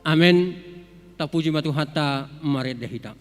Amen. Tapuji matuhata maredahita.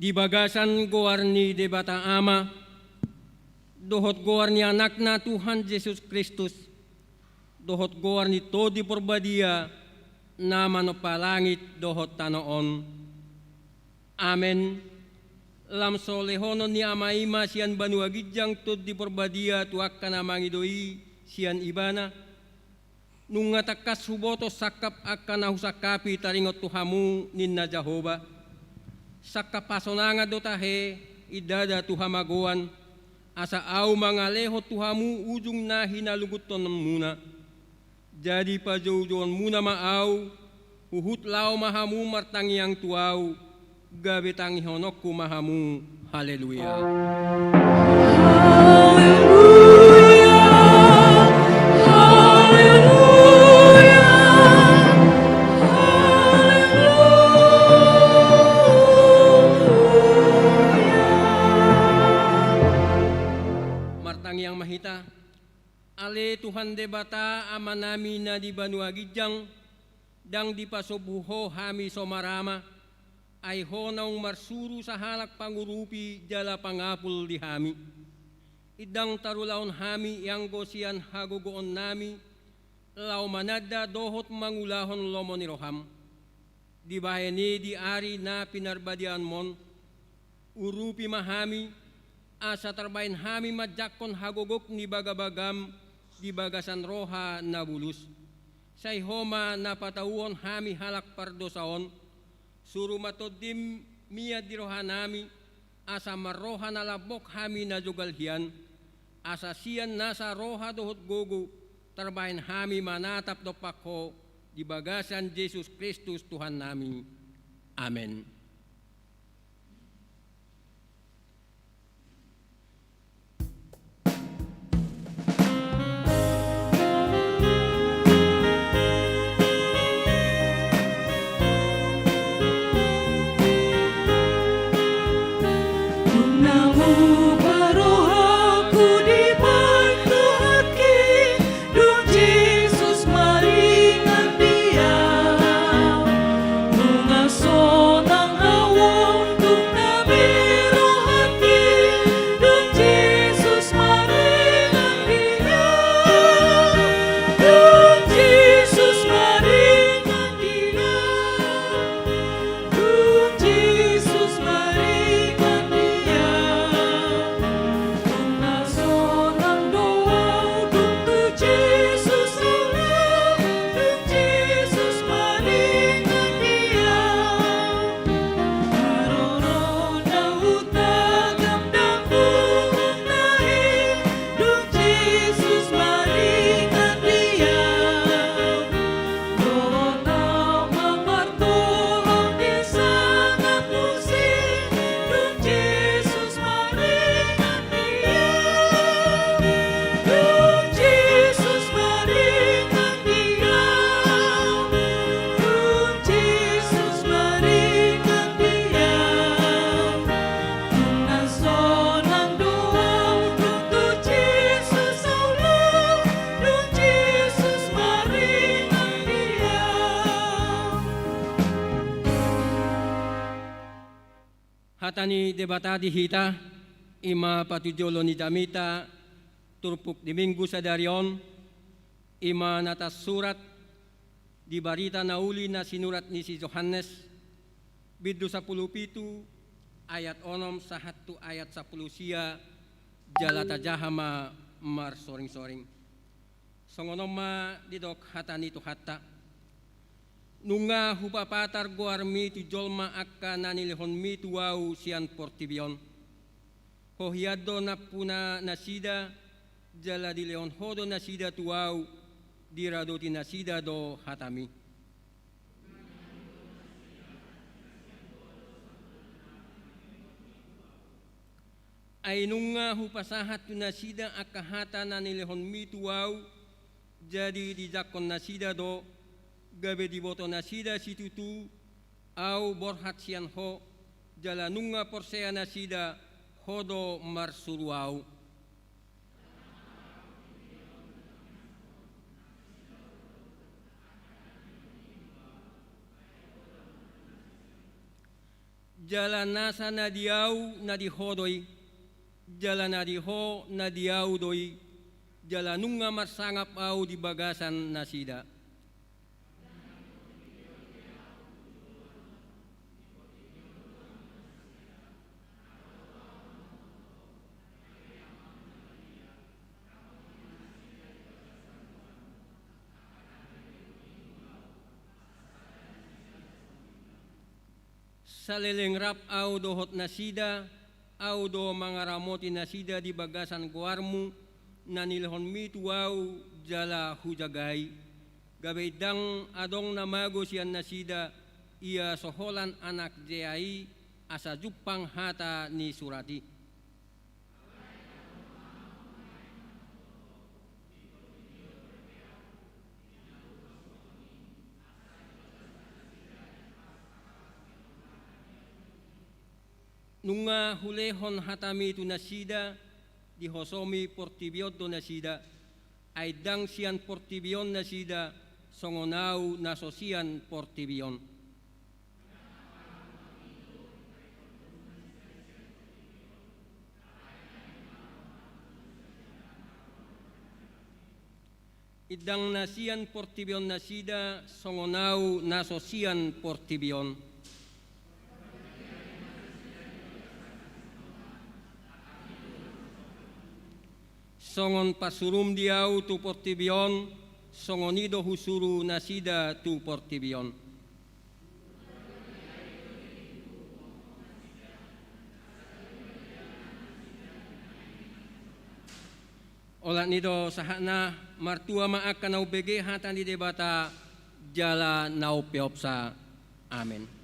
Di bagasan goarni debata ama, dohot goarni anakna Tuhan Yesus Kristus, dohot goarni to di porbadia, nama no palangit dohot tanoon. Amen. Lam solehono ni ama ima sian banua gijang to di porbadia tuak kana mangidoi sian ibana. Nunga takas suboto sakap akan husakapi taringot Tuhamu ninna Jehovah. Saka pasonanga dotahe idada tuhamagoan asa au mangaleho Tuhamu ujung na hinaluguton muna. Jadi pajaujuan muna maau uhut lao mahamu martangiang tuau gabe tangi honokku mahamu. Haleluya. Yang mahita ale Tuhan debata amanami na di banua gijang dang di pasobuho hami somarama ay honaung marsuru sa halak pangurupi jala pangapul di hami idang tarulaon hami yang gosian hagogoon nami lau manada dohot mangulahon lomo ni roham di baheni di ari na pinarbadian mon urupi mahami asa terbain hami majakon hagogok ni bagabagam di bagasan roha na bulus. Say homa na patauon hami halak pardosaon. Suru matodim mia di roha nami asa marroha na labok hami na jugalhian. Asa siyan nasa roha dohot gogo terbain hami manatap do pakho di bagasan Yesus Kristus Tuhan nami. Amen. Hatani debata di hita, ima patujolo ni damita, turpuk di minggu sadarion, ima natas surat, di barita na uli na sinurat ni si Yohanes, biddu 10 ayat 6 sahattu ayat 10 sia, jalata jahama mar soring-soring. Songonoma didok hatani tu hatta. Nunga hupapatar goar mi tu jolma akka nanilihon mi tu wau sian portibion. Hohiado na puna nasida jala di leon hodo nasida tu wau dirado ti nasida do hatami. Ay nunga hupasahat tu nasida akka hata nanilihon mi tu wau jadi di jakon nasida do gabe di boto nasida situtu au borhat sian ho jalanunga porsea nasida hodo marsuruau. Jalan nasa nadiau nadihodoi, jalan nadiho nadiau doi, jalanunga marsangap au di bagasan nasida. Salelengrap au dohot nasida, au do mangaramoti nasida di bagasan goarmu, nanilhon mitu au jala hujagai. Gabeidang adong namago sian nasida, ia soholan anak jai asa jupang hata ni surati. Nunga hulehon hatami tu nasida di hosomi portibion tu nasida aidang sian portibion nasida songonau nasosian portibion. Idang nasian portibion nasida songonau nasosian portibion. Songon pasurum diau tu portibion, songonido husuru nasida tu portibion. Olat nido sahana martua maak kanau bege hatan di debata jala nau peopsa. Amin.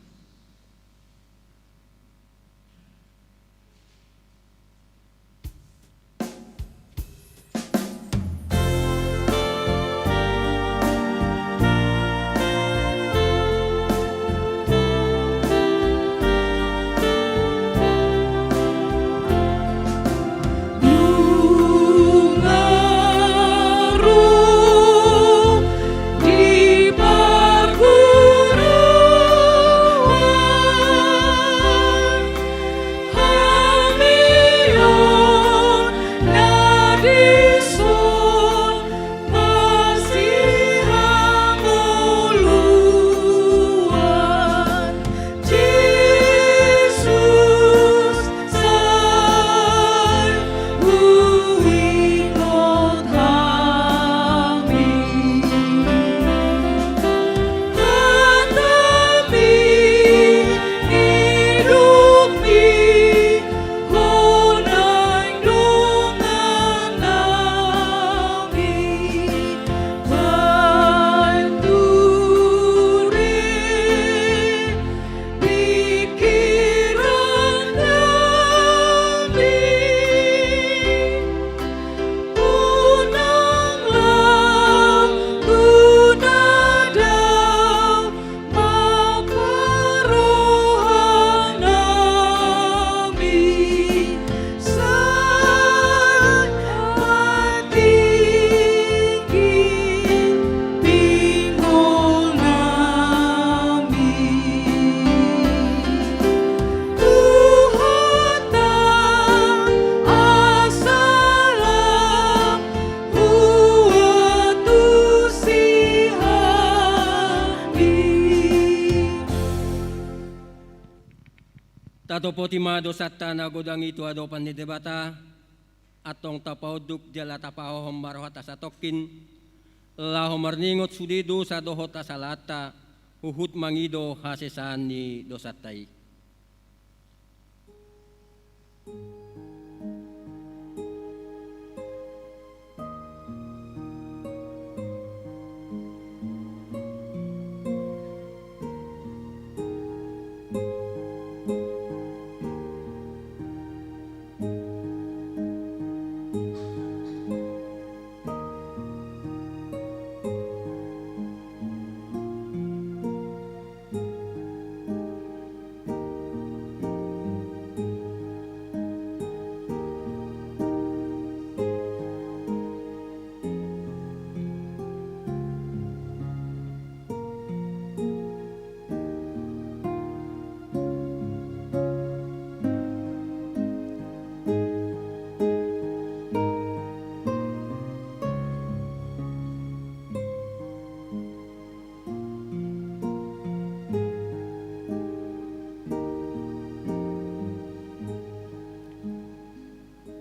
Katopotimado satta na godang itu adopan ni debata atong tapauduk jala tapahom marohata sa tokin lahom marningot sudido sa dohota sa lata uhut mangido hasesan ni dosatay.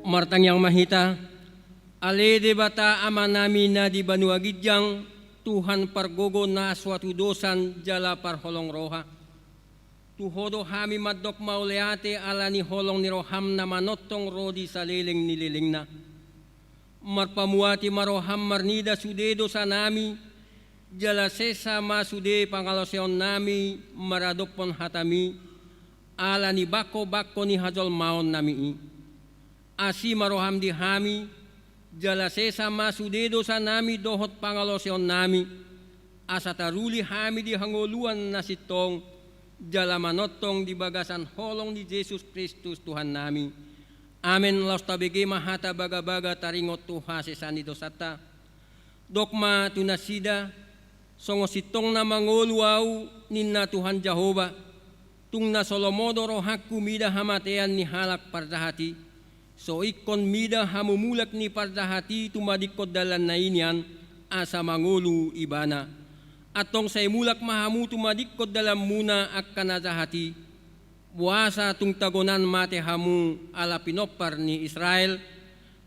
Martang yang mahita, ale debata ama namin na di banuagidyang Tuhan pargogo na suatu dosan jala parholong roha. Tuhodo hami madok mauleate ala ni holong ni roham na manotong rodi sa liling nililing na. Marpamuati maroham marnida sudedo sa nami, jala sesa masude pangalosyon nami maradopon hatami, ala ni bako ni hajol maon nami. Asi maroham di hami, jala sesa masudedo sa nami dohot pangalosyon nami, asa taruli hami di hangoluan na sitong, jala manotong di bagasan holong ni Jesus Kristus Tuhan nami. Amen. Laos tabigi mahata baga-baga taringot tuha sesani dosata. Dokma tunasida, songo sitong na mangoluaw ninna Tuhan Jehova, tung na solomodo rohak kumida hamatean ni halak pardahati. So ikon mida hamumulak ni pardahati tumadikod dalan na inyan asa mangulu ibana. Atong say mulak mahamu tumadikod dalam muna ak kanazahati. Buasa tung tagonan mate hamu ala pinopar ni Israel.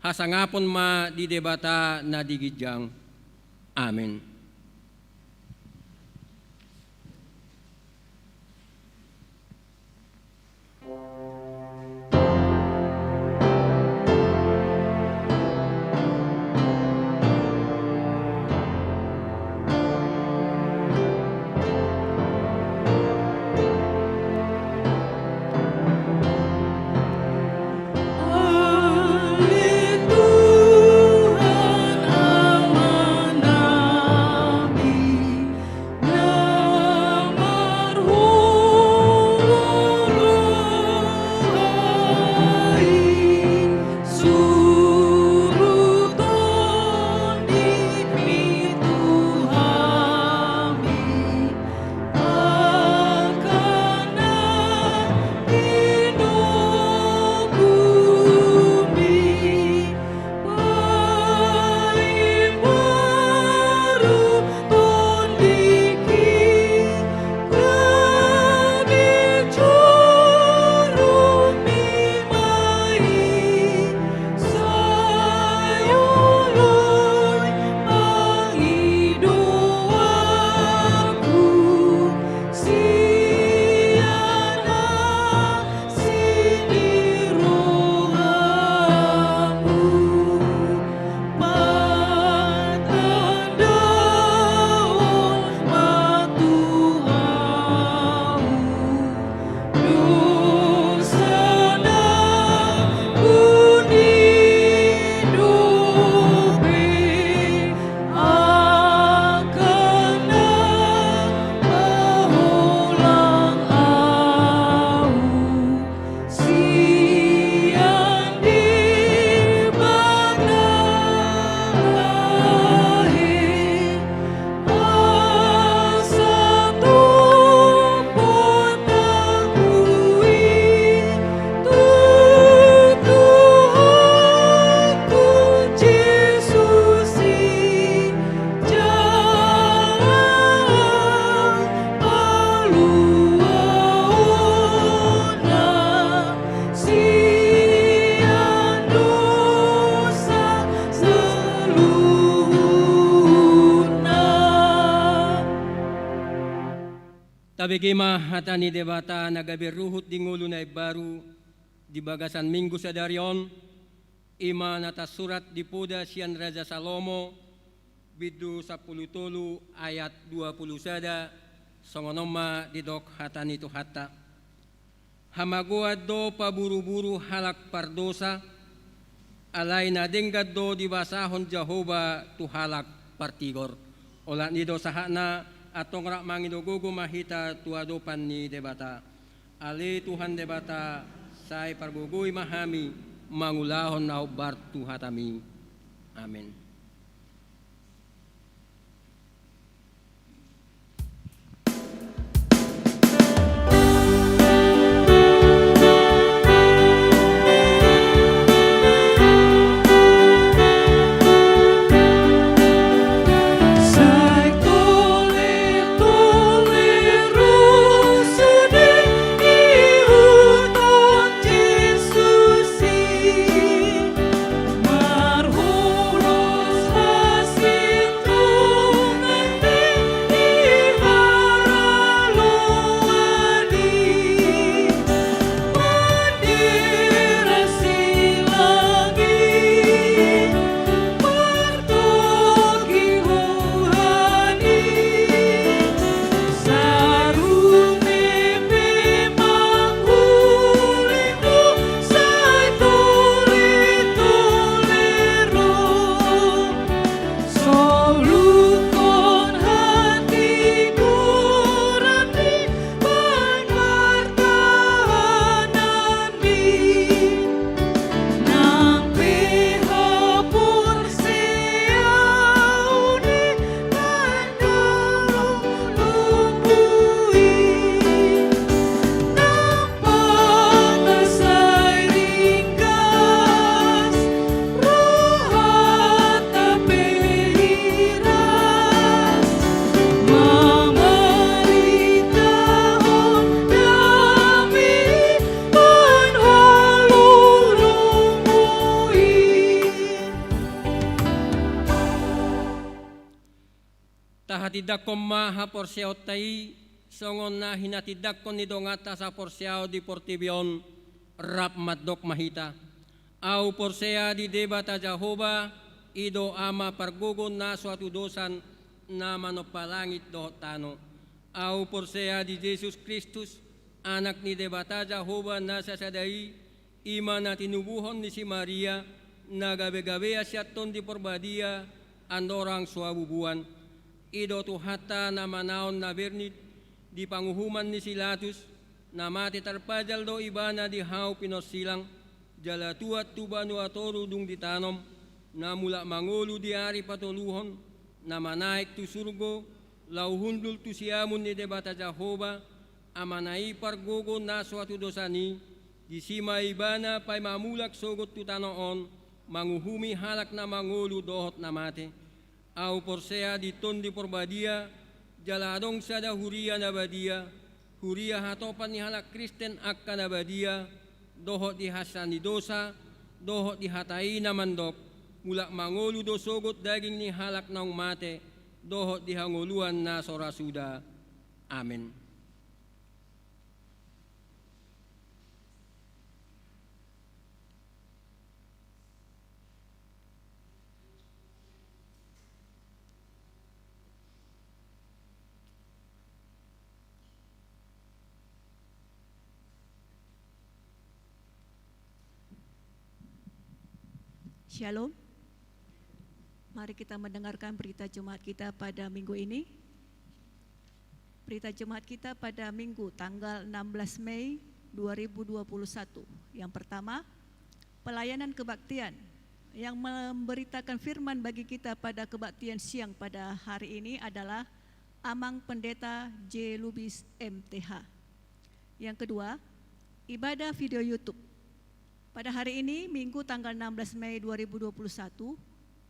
Hasangapon ma di debata na digidyang. Amen. Tuhan amana Nabigima hatani debata nagabiruhut di ngulu na baru di bagasan minggu sa darion ima natas surat di Poda Sian Raja Salomo bidu 10 ayat 20 sada songonoma didok hatani tu hatta hamaguad do paburu-buru halak pardosa alay na denggad do di basahon Jehovah tu halak partigor ola ni do sahana atong rak mangidogogo mahita tuadopan ni debata. Ali Tuhan debata say pargugoy mahami mangulahon na ubar tuhatami. Amen. Tahatidak ko maha porsyao tay songon na hinatidak ko ni dongata sa porsyao di portibion rap madok mahita. Au porsya di debata Jehovah ido ama pargugon na suatu dosan na manopalangit do tano. Au porsya di Jesus Kristus anak ni debata Jehovah na sasadai ima na tinubuhon ni si Maria na gabe-gabe asyaton di porbadia andorang suabubuan. Ido tu hatta na manaon na bernit di panguhuman ni Silatus na mati tarpajal do ibana di hau pinosilang jala tuat tubanu atoru dung ditanom na mula mangulu di ari patuluhon na manaik tu surgo lauhundul tu siamun ni debata Jehovah amanai pargogo na suatu dosani di sima ibana pay mamulak sogot tu tanoon manguhumi halak na mangulu dohot na mate. Au porsea di ton di porbadia jaladong sada huria na badia huria hatopan ni halak Kristen akka na badia dohot di hasan di dosa dohot di hatai na mandok mulak mangolu do sogot daging ni halak naong mate dohot di hanguluan na sorasuda. Amen. Shalom. Mari kita mendengarkan berita Jemaat kita pada minggu ini. Berita Jemaat kita pada minggu tanggal 16 Mei 2021. Yang pertama, pelayanan kebaktian yang memberitakan firman bagi kita pada kebaktian siang pada hari ini adalah Amang Pendeta J. Lubis MTH. Yang kedua, ibadah video YouTube. Pada hari ini, Minggu tanggal 16 Mei 2021,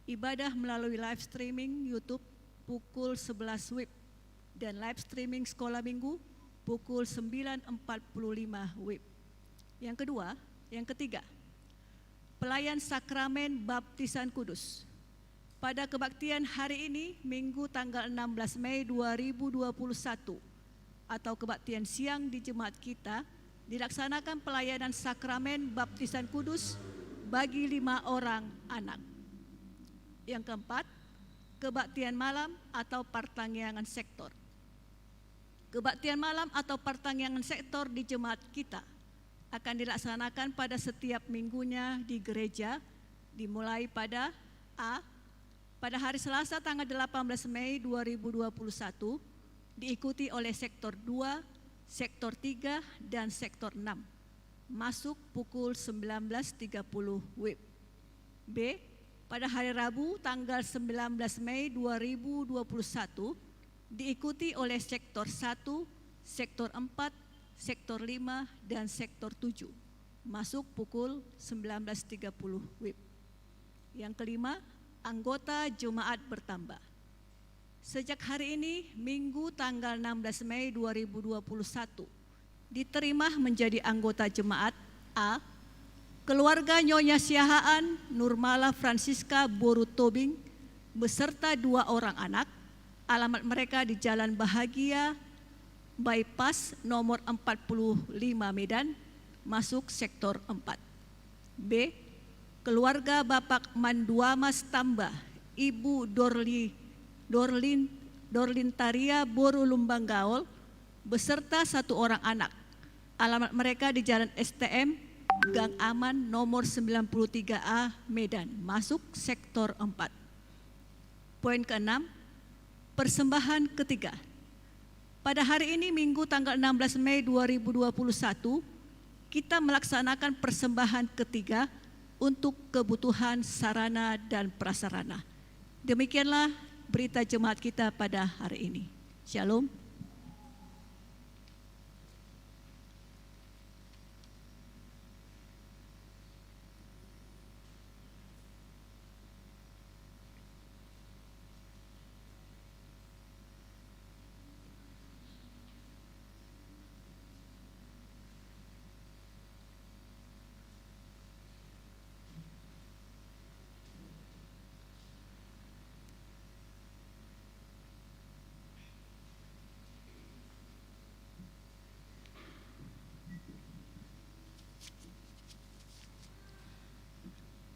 ibadah melalui live streaming YouTube pukul 11 WIB dan live streaming sekolah minggu pukul 9.45 WIB. Yang ketiga, pelayan sakramen baptisan kudus. Pada kebaktian hari ini, Minggu tanggal 16 Mei 2021, atau kebaktian siang di jemaat kita dilaksanakan pelayanan sakramen baptisan kudus bagi 5 orang anak. Yang keempat, kebaktian malam atau pertanggihan sektor. Kebaktian malam atau pertanggihan sektor di jemaat kita akan dilaksanakan pada setiap minggunya di gereja, dimulai pada pada hari Selasa tanggal 18 Mei 2021, diikuti oleh sektor 2, sektor 3, dan sektor 6, masuk pukul 19.30 WIB. B. Pada hari Rabu tanggal 19 Mei 2021, diikuti oleh sektor 1, sektor 4, sektor 5, dan sektor 7, masuk pukul 19.30 WIB. Yang kelima, anggota jemaat bertambah. Sejak hari ini, Minggu tanggal 16 Mei 2021, diterima menjadi anggota jemaat A. Keluarga Nyonya Siahaan Nurmala Francisca Boru Tobing beserta 2 orang anak, alamat mereka di Jalan Bahagia, Bypass nomor 45 Medan, masuk sektor 4. B. Keluarga Bapak Manduamas Tamba, Ibu Dorlin Taria Boru Lumbang Gaul beserta 1 orang anak, alamat mereka di Jalan STM, Gang Aman nomor 93A Medan, masuk sektor 4. Poin ke-6, persembahan ketiga. Pada hari ini Minggu tanggal 16 Mei 2021, kita melaksanakan persembahan ketiga untuk kebutuhan sarana dan prasarana. Demikianlah berita jemaat kita pada hari ini. Shalom.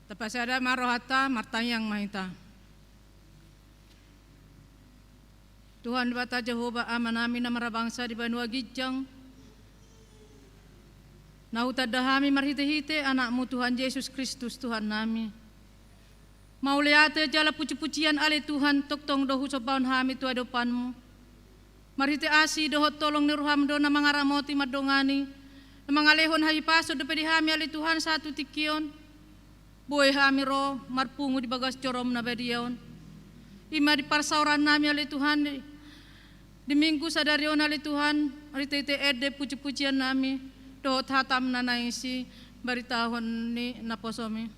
Tapasada marohata martanyang mahita. Tuhan bata Jehova amanami na marabangsa di Banua Gijang. Nautadahami marhite-hite anakmu Tuhan Yesus Kristus Tuhan nami. Mauliate jala puji-pujian ale Tuhan toktong dohu sobaun hami tu adopanmu. Marhite asi dohot tolong niruham do na mangaramoti madongani. Na mangalehon hayipaso do pedihami ale Tuhan satu tikion. Boy hamiro marpungu di bagas corom na bediaon. Ima di parsauran nami ali Tuhan di minggu sadarion ali Tuhan ari tete ede puji-pujian nami dohot hatam na naisi baritahon ni naposomi.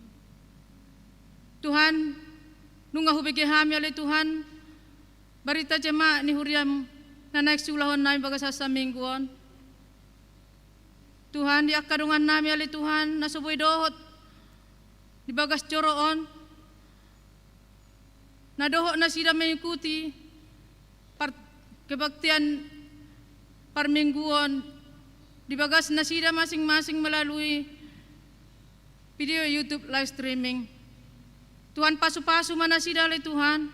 Tuhan nunga hubege hami ali Tuhan barita jema ni huriam na naik sulahon nami bagas sa mingguon. Tuhan di akadungan nami ali Tuhan na suboy dohot di bagas coroon, nadoho na sila mengikuti kebaktian parmingguon, di bagas na sila masing-masing melalui video YouTube live streaming. Tuhan pasu-pasu mana sila oleh Tuhan,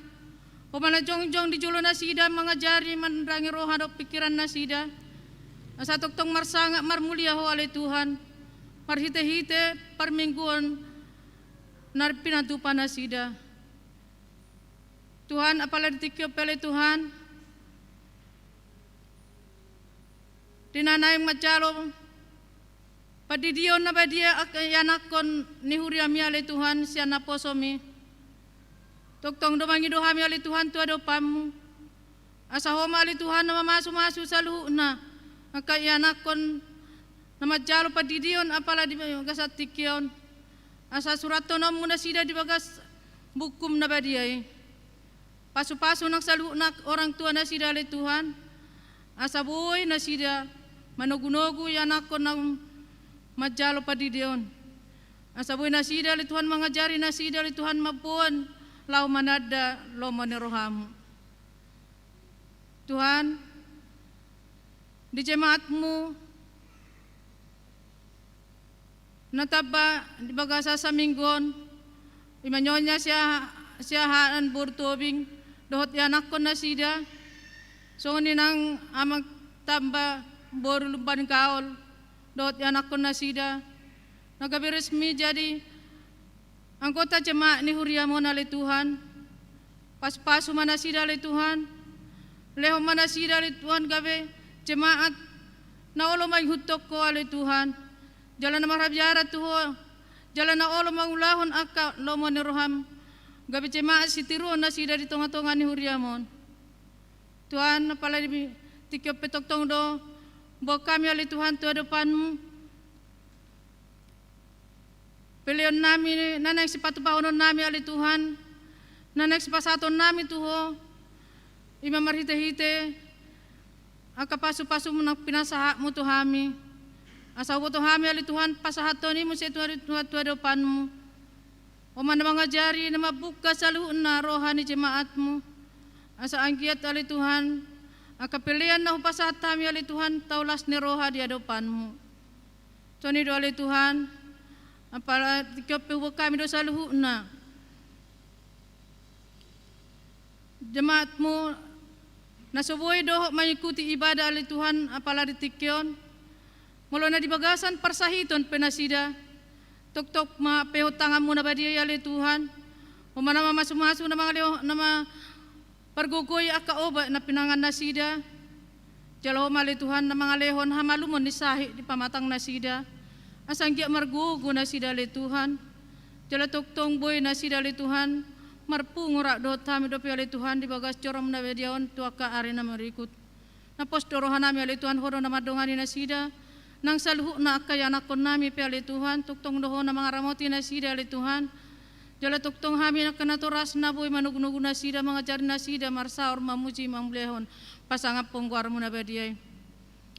o mana jong-jong di julo na sila mengajari menrangi rohan o pikiran na sila, asa toktong marsanga marmulia ho oleh Tuhan, marhite-hite parmingguon, narpinatupan na sida. Tuhan, apalagi tikyo pele Tuhan, dinanay macalo, padidiyon na ba dia yanakon ni huriami ale Tuhan siya naposomi. Toktong domangi dohami ale Tuhan tu adopamu. Asa homa ale Tuhan na mamasu-masu sa luho na, makayanakon na macalo padidiyon apalagi gasat tikyon. Asa surat tonom muna sida di bagas bukum na badiay. Pasu-pasu nak salu nak orang tua na sida le Tuhan. Asa boy na sida manugunogu yanak ko ng majalo padidion. Asa boy na sida le Tuhan mangajari na sida le Tuhan mapuan lau manada lo maneroham. Tuhan di jemaatmu, nataba di bagasa sa minggon, imanyonya siya haan burtobing, dohot yanak ko na sida, so ninang amang tamba borulumpan kaol, dohot yanak ko na sida, nagabiresmi jadi anggota jemaat ni huriamon ali Tuhan, pas-pasu mana sida ali Tuhan, leho mana sida ali Tuhan gabe, jemaat na olo may hutok ko ali Tuhan, jalan na marabyara tuho, jalan na olo mangulahon akka lomo ni roham, gabi jemaat sitiruon na sida di tonga-tonga ni huriamon. Tuhan pala di tikyop petok-tong do, bok kami ali Tuhan tu depanmu, pilihan nami nanek sepatu pahonon nami ali Tuhan, nanek sepasaton nami tuho, ima marhite-hite, angka pasu-pasu menang pinasahakmu Tuhami, asa ubo Tuhami ali Tuhan pasahatoni mo sa Tuhan depanmu, o man na mangajari na mabuka sa luhuna rohani jemaatmu, asa anggiat ali Tuhan, angka pilihan na pasahatami ali Tuhan taulas ni roha di depanmu, Tuni do ali Tuhan, apala tikyop kami do sa luhuna, jemaatmu nasubuhi doh mengikuti ibadah ali Tuhan apala ditikyon, mulo na dibagasan parsahiton penasida, tok-tok ma pehutangan mo na badiya ali Tuhan, umana masumasu na mga leo na pargugoy akaoba na pinangan nasida, jalo mali Tuhan na mga lehon hamalumon ni sahi di pamatang nasida, asang giya margugo nasida ali Tuhan, jalo tok-tong boy nasida ali Tuhan, marpungura do tami do piali Tuhan di bagas corom na bediaon tuaka ari na marikut. Na postorohan nami ali Tuhan horo na madongani na sida. Nang saluhu na akayanak kon nami piali Tuhan tuktong doho na mga ramoti na sida ali Tuhan. Jala tuktong hami na kanaturas na boy manugnugo na sida mga jari na sida marsaor mamuji mamblehon pasangap pongguar mo na bediay.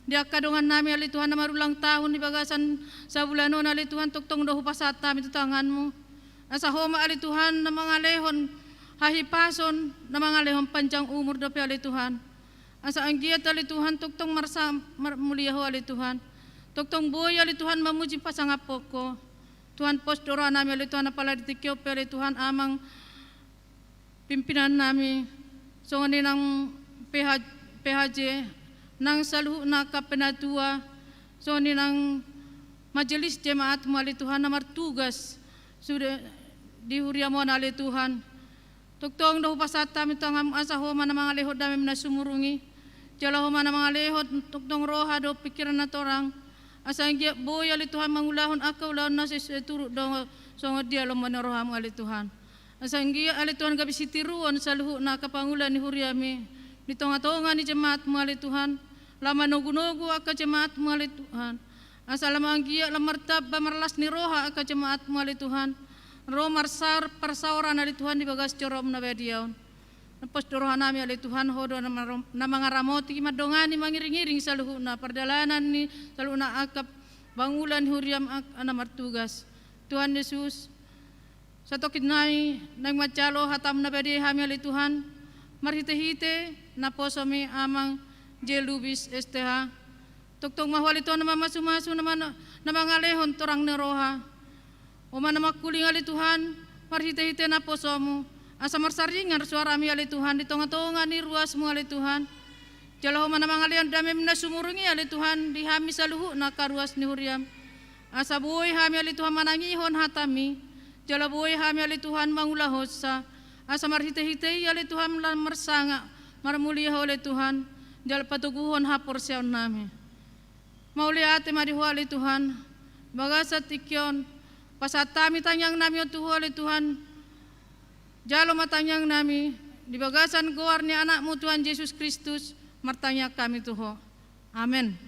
Di akadongan nami ali Tuhan na marulang tahun di bagasan sa bulanon ali Tuhan tuktong doho pasat tami tutanganmu. Asa homa ali Tuhan na mga lehon hahipason na mga lehon panjang umur dapi ali Tuhan. Asa anggiat ali Tuhan tuktong muliaho ali Tuhan. Tuktong boy ali Tuhan mamuji pasangapoko. Tuhan postoro nami ali Tuhan apala ditikyo ali Tuhan amang pimpinan nami. So ni nang PHJ nang saluhu na kapenatua. So ni nang majelis jemaat mo ali Tuhan na martugas sudah dihuriamon ali Tuhan. Tuktong doh pasata mitangam asa homa na mga lehot dami na sumurungi. Jala homa na mga lehot tuktong roha do pikiran na torang. Asa anggiya boy ali Tuhan mangulahon akaw laon na turu do songo dia lomo na roha mo ali Tuhan. Asa anggiya ali Tuhan gabi sitiruon sa luhu na kapangulan ni huriami. Ni tonga-tonga ni jemaat mo ali Tuhan. Lama nugu-nugu aka jemaat mo ali Tuhan. Asa lama anggiya lamartab bamarlas ni roha aka jemaat mo ali Tuhan. Romar sar persauran ali Tuhan di bagas corom na bediaon. Napos dorohan nami ali Tuhan hodo na mga ramoti madongani mangiring-iring sa luhu na perdalanan ni sa luhu na akap bangulan huriam na martugas. Tuhan Yesus sa tokit nami nagmatyalo hatam na bedi hami ali Tuhan marhite-hite na posomi amang jelubis STH. Tuktong mahwali Tuhan na mamasumasu na mga lehon torang na roha. O man makuling ali Tuhan, marhite-hite na posomu. Asa marsaringan suara mi ali Tuhan, di tonga-tonga ni ruas mo ali Tuhan. Jalaho man mga lian dami na sumurungi ali Tuhan, di hami sa luhu na karuas ni huriam. Asa buhay hami ali Tuhan manangihon hatami. Jala buhay hami ali Tuhan mangulahos sa. Asa marhite-hite ali Tuhan marsanga, marmuliho ali Tuhan. Jala patuguhon hapor siyaw nami. Mauli ate mariho ali Tuhan, bagasat ikyon. Pasatami tanyang nami o Tuhan, Tuhan. Jalo matanyang nami, di bagasan goar ni anakmu Tuhan Yesus Kristus, martanya kami Tuhan. Amin.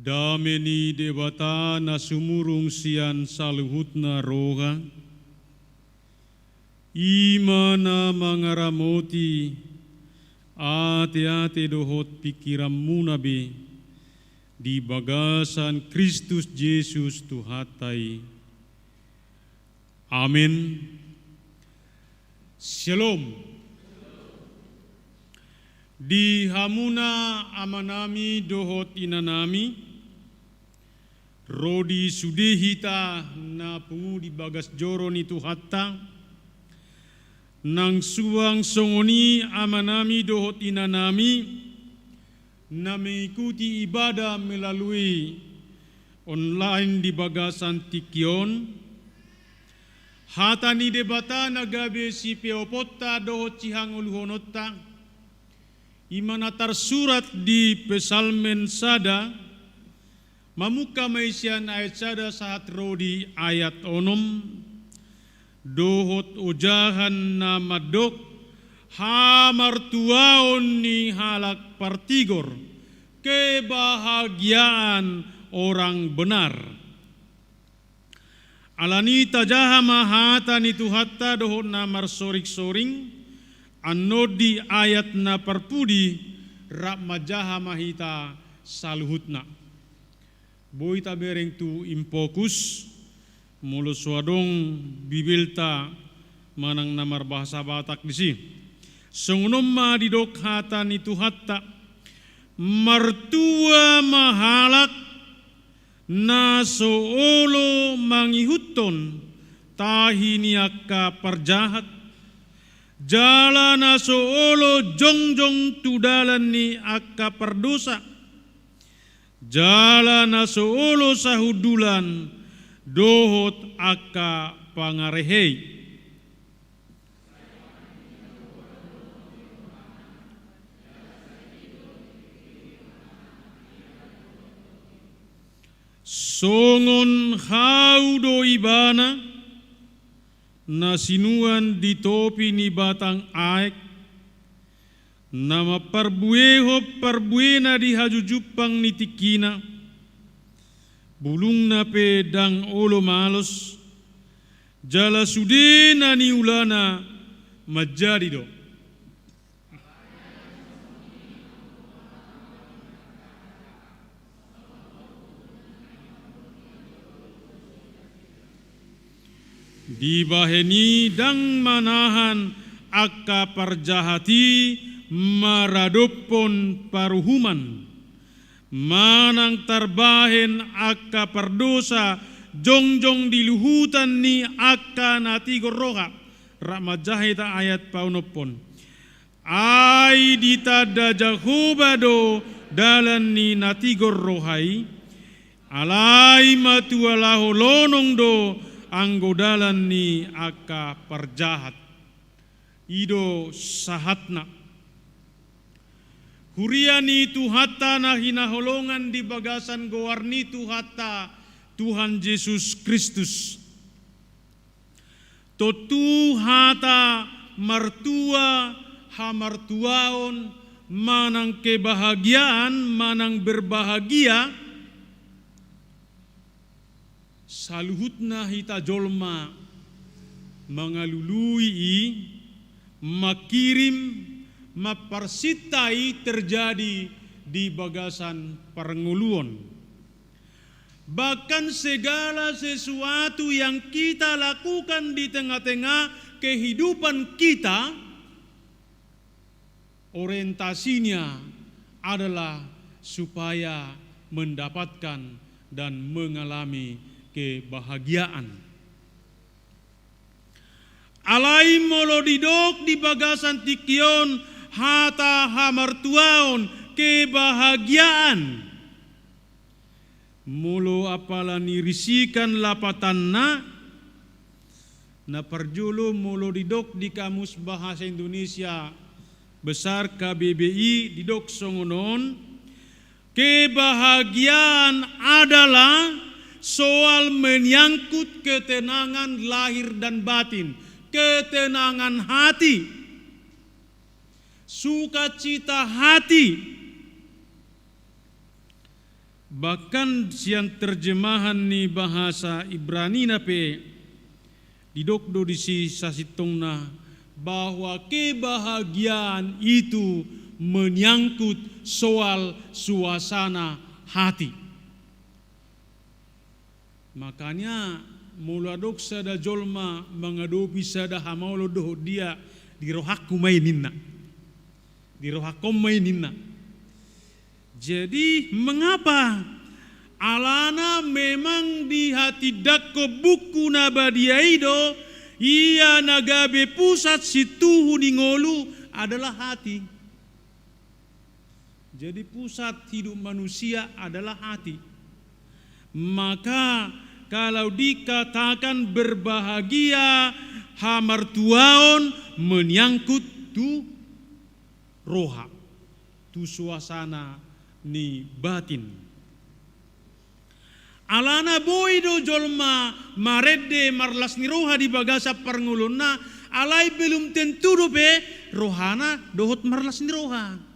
Dameni debata na sumurung sian saluhutna roga, imana mangaramoti ate-ate dohot pikiram munabe di bagasan Kristus Yesus Tuhatai. Amin. Shalom. Di hamuna amanami dohot inanami, Rodi sudehita na pungu di bagas joro ni Tuhatta, nang suang songoni amanami dohot inanami, na mengikuti ibadah melalui online di bagasan Tikion, hatani debata nagabe si peopota dohot cihang uluhonotta, imana tersurat di Pesalmen sada, mamuka maisian ayat sada saat rodi ayat onom, dohot ujahan na madok, hamartuaon ni halak partigor, kebahagiaan orang benar. Alani tajaha mahata ni Tuhatta dohot na marsorik-soring, anodi ayat na parpudi, rak majaha mahita saluhutna. Boy tabereng tu impokus, mulu swadong bibilta manang namar bahasa Batak disi. Sungunom ma didok hata ni Tuhatta, martua mahalak na soolo mangihuton tahi niaka parjahat, jala na soolo jongjong tudalan ni akka perdosa, jala na soolo sahudulan dohot akka pangarehei. Songon haudo ibana na sinuan di topi ni batang aek, nama parbueho parbuena di hajujupang ni tikina, bulung na pedang olo malos, jala sudena ni ulana majadi do. Di baheni dang manahan akka parjahati maradopon paruhuman, manang tarbahen akka perdosa jongjong diluhutan ni akka natigor roha, ramajahita ayat paunopon. Ai ditada jahobado dalan ni natigor rohai, alai matualaho lonong do anggodalan ni akka perjahat. Ido sahatna. Huriani Tuhatta na hinaholongan di bagasan gowarni Tuhatta Tuhan Yesus Kristus. Totu hata martua hamartuaon manang kebahagiaan manang berbahagia, saluhutna hita jolma mengalului, makirim, maparsitai terjadi di bagasan perenguluan. Bahkan segala sesuatu yang kita lakukan di tengah-tengah kehidupan kita, orientasinya adalah supaya mendapatkan dan mengalami kebahagiaan. Alai molodidok di bagasan Tikion hata hamartuaon kebahagiaan. Mulo apala nirisikan lapatanna na perjulu molodidok di Kamus Bahasa Indonesia Besar KBBI didok songonon, kebahagiaan adalah soal menyangkut ketenangan lahir dan batin, ketenangan hati, sukacita hati. Bahkan siang terjemahan ni bahasa Ibrani nape didokdo di si sasitongna bahwa kebahagiaan itu menyangkut soal suasana hati. Makanya mula dok sada jolma mengadopi sada hamaulo doh dia di rohaku maininna. Di rohakom maininna. Jadi mengapa alana memang di hati dakko buku nabadiaido ia nagabe pusat situhu di ngolu adalah hati. Jadi pusat hidup manusia adalah hati. Maka kalau dikatakan berbahagia hamartuaon menyangkut tu roha, tu suasana ni batin. Alana boido jolma marede marlas ni roha di bagasa parnguluna alai belum tentu dope rohana dohot marlas ni roha.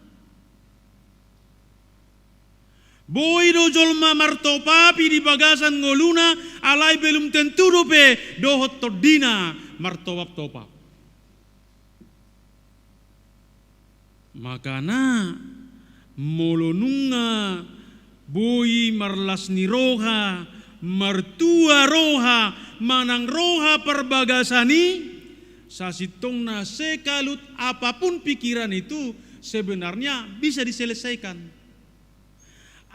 Boido jolma martopapi di bagasan ngoluna alai belum tentu dope dohot todina martopap topap. Makana molonunga boi marlas ni roha martua roha manang roha perbagasani sasitongna sekalut apapun pikiran itu sebenarnya bisa diselesaikan.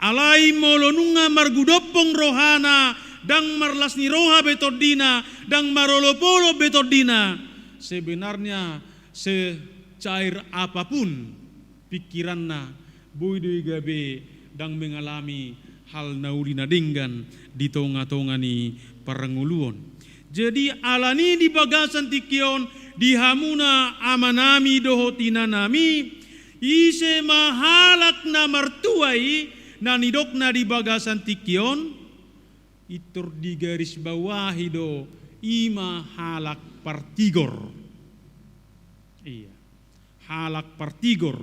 Alai molonunga margudopong rohana dang marlas ni roha betodina dang marolopolo betodina sebenarnya secair apapun pikiranna boidoi gabe dang mengalami hal naurina denggan di tonga-tonga ni paranguluon. Jadi alani di bagasan tikion di hamuna amanami dohotina nami ise mahalak na martuai na nidokna di bagasan tikion itur di garis bawahi do ima halak partigor. Iya. Halak partigor.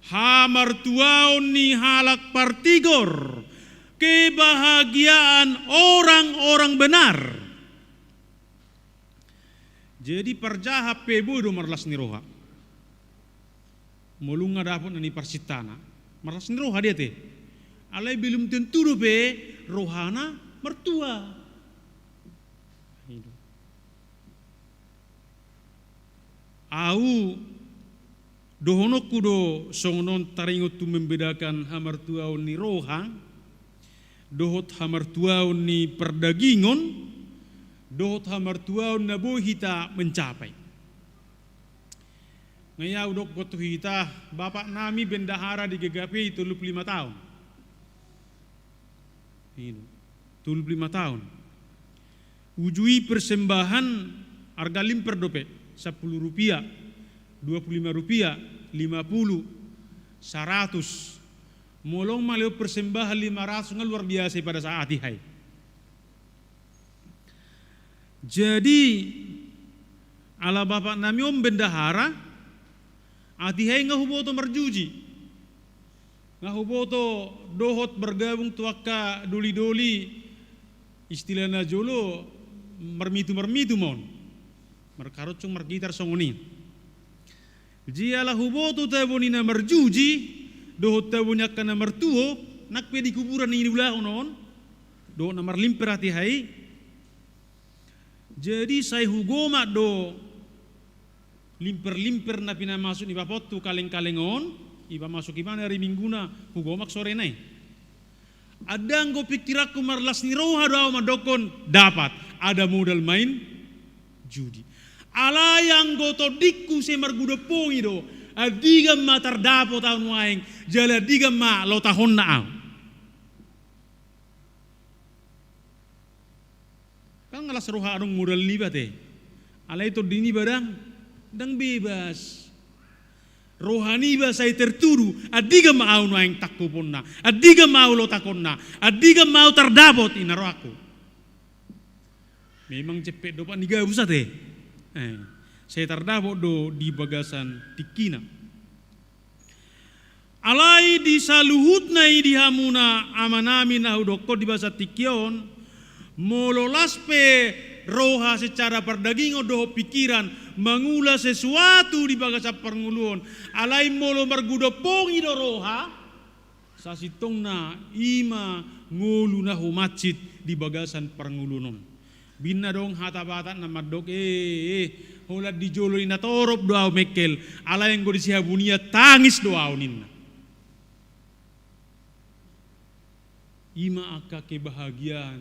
Hamartuaon ni halak partigor. Kebahagiaan orang-orang benar. Jadi parjaha pebo do marlas ni roha. Molunga dapon ni parsitana. Marlas ni roha dia teh. Alai belum tentu dope rohana mertua. Au dohonokku do songonon taringot tu membedakan hamartuaon ni roha, dohot hamartuaon ni perdagingon, dohot hamartuaon na bohita mencapai. Ngayau dok kotu hita bapak nami bendahara di GGP 35 tahun. 25 tahun. Ujui persembahan harga limper dope 10 rupiah, 25 rupiah, 50, 100. Molong maleo persembahan 500 nggak luar biasa pada saat ihai. Jadi ala bapak nami om bendahara atihai nggak huboto merjuji. Ngahuboto dohot bergabung tuaka doli-doli istilahnya jolo mermitu mon merkarot cung mergitar songoni jialah huboto tabonina merjuji dohot tabonya kana mertuo nakpe di kuburan ini ulah onon dohot namar limper hati hai. Jadi saya hugoma do limper na pina masuk ni bapotu kaleng-kalengon iba masuk imana hari mingguna hugomak sore nai. Ada nggo pikiraku marlas ni roha doa madokon dapat ada modal main judi. Ala yang goto dikku se margudo pongi do adiga ma tardapo tahun waeng jala diga ma lo tahun na kan ngalas roha adong modal libate. Ala itu dini badang dang bebas. Rohani ba saya terturu, adiga mau naing takuponna, adiga mau lo takonna, adiga mau terdapot inaro aku. Memang cepet do pak niga usah teh. Saya terdapot do di bagasan tikina. Alai di saluhutna di hamuna amanami nahudoko di bahasa tikion, mololaspe roha secara perdagingo doho pikiran, mengula sesuatu di bagasa penguluan. Alai molo margudopong ido roha, sasitongna ima ngulu nahu masjid di bagasan pengulunon. Bina dong hata-hata nama dok holat dijoloi na torop doa mekel, alai yang di sihabunia tangis doa ninna. Ima aka kebahagiaan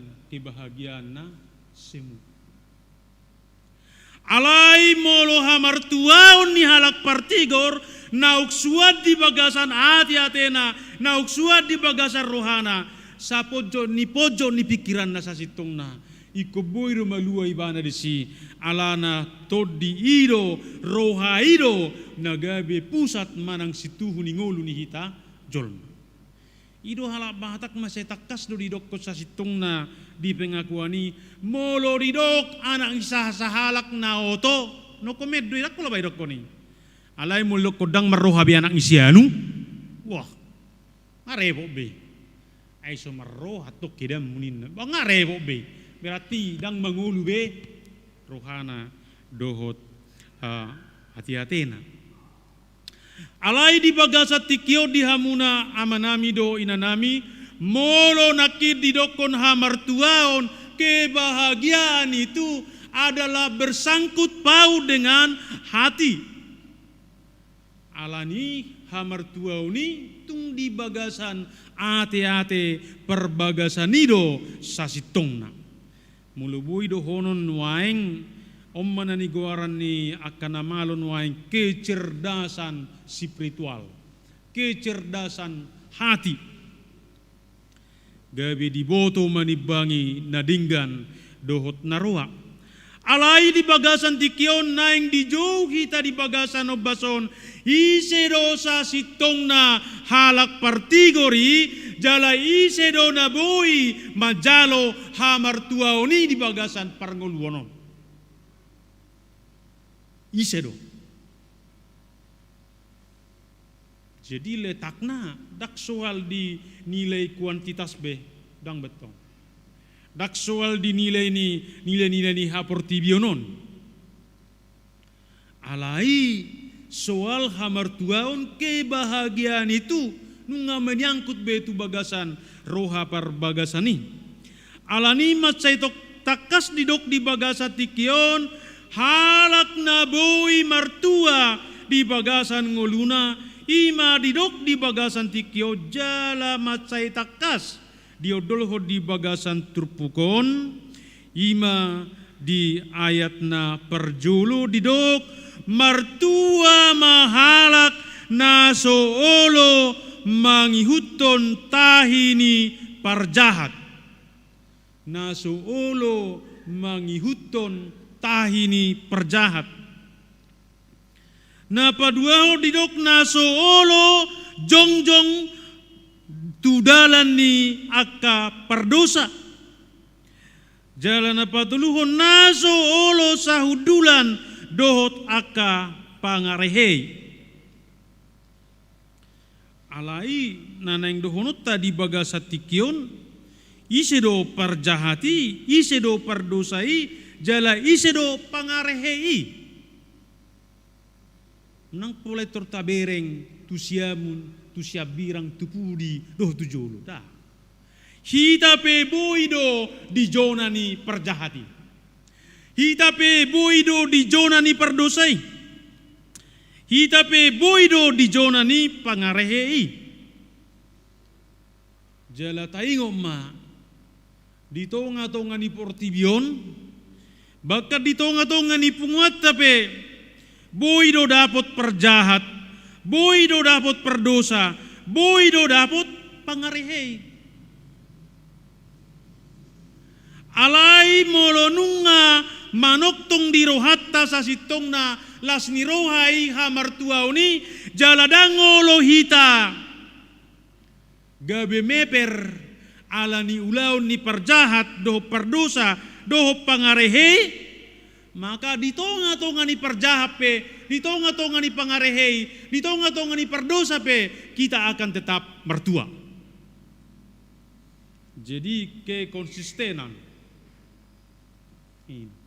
na semu. Alai molo hamartuaon ni halak partigor, nauk suat di bagasan hati atena, nauk suat di bagasan rohana, sa pojo ni pikiran na sa sitong na, iko boiro malua ibana di si, alana todi ido, roha ido, nagabe pusat manang situhu ni ngolu ni hita, jolma. Ido halak bahatak masih takas do didok ko sa sitong na di pengakuani molo didok anak isa sa halak na oto no komed do idak pula bay dok ko ni alay mo lok kodang maroha bi anak isianu wah ngarepo be ay so maroha to kidam munin ba ngarepo be berarti dang mangulu be rohana dohot hati-hatina. Alai di bagasa tikio di hamuna amanami do inanami molo nakid di dokon hamartuaon kebahagiaan itu adalah bersangkut paut dengan hati. Alani hamartuaoni tung di bagasan ate-ate perbagasan ido sasitongna. Mulubui do honon waeng Omman ni goaran ni akan namalon waing kecerdasan spiritual, kecerdasan hati. Gabi diboto manibangi nadinggan dohot naruha. Alai di bagasan tikion naing dijauh kita di bagasan obason ise dosa sitongna halak partigori jala ise do naboi majalo hamartuaoni di bagasan parngoluonon. Isedo. Jadi letakna dak soal di nilai kuantitas be dang betong. Dak soal di nilai ni haportibionon. Alai soal hamartuaon kebahagiaan itu nunga menyangkut betu bagasan roha par bagasani. Alani macaitok takas didok di bagasa tikion halak naboi martua di bagasan ngoluna ima didok di bagasan tikio jala macai takas diodolho di bagasan turpukon ima di ayatna perjulu didok martua mahalak nasoolo mangihuton tahini parjahat nasoolo mangihuton tahini perjahat. Na paduaho didok naso olo jongjong tudalan ni aka perdosa. Jalan apa tuluhon naso olo sahudulan dohot aka pangarehei. Alai naneng dohonot tadi bagasa tikion isedo perjahati isedo perdosai jala isedo pangarehei. Nang pulai tortabereng tusiamun tusiabirang tupudi doh tujolo dah. Hita pe boido di jonani perjahati. Hita pe boido di jonani perdosai. Hita pe boido di jonani pangarehei. Jala taingo ma di tonga-tonga ni portibion bakat di tonga-tonga ni punguat tapi boido dapat perjahat, boido dapat perdosa, boido dapat pangarehei. Alai molonunga manoktong di rohatta sasitong na las ni rohai hamartuauni jaladango lohita gabe meper ala ni ulaun ni perjahat doh perdosa doh pangarehei maka di tonga-tonga ni perjahat pe di tonga-tonga ni pangarehei, di tonga-tonga ni perdosa pe, kita akan tetap mertua. Jadi kekonsistenan ini.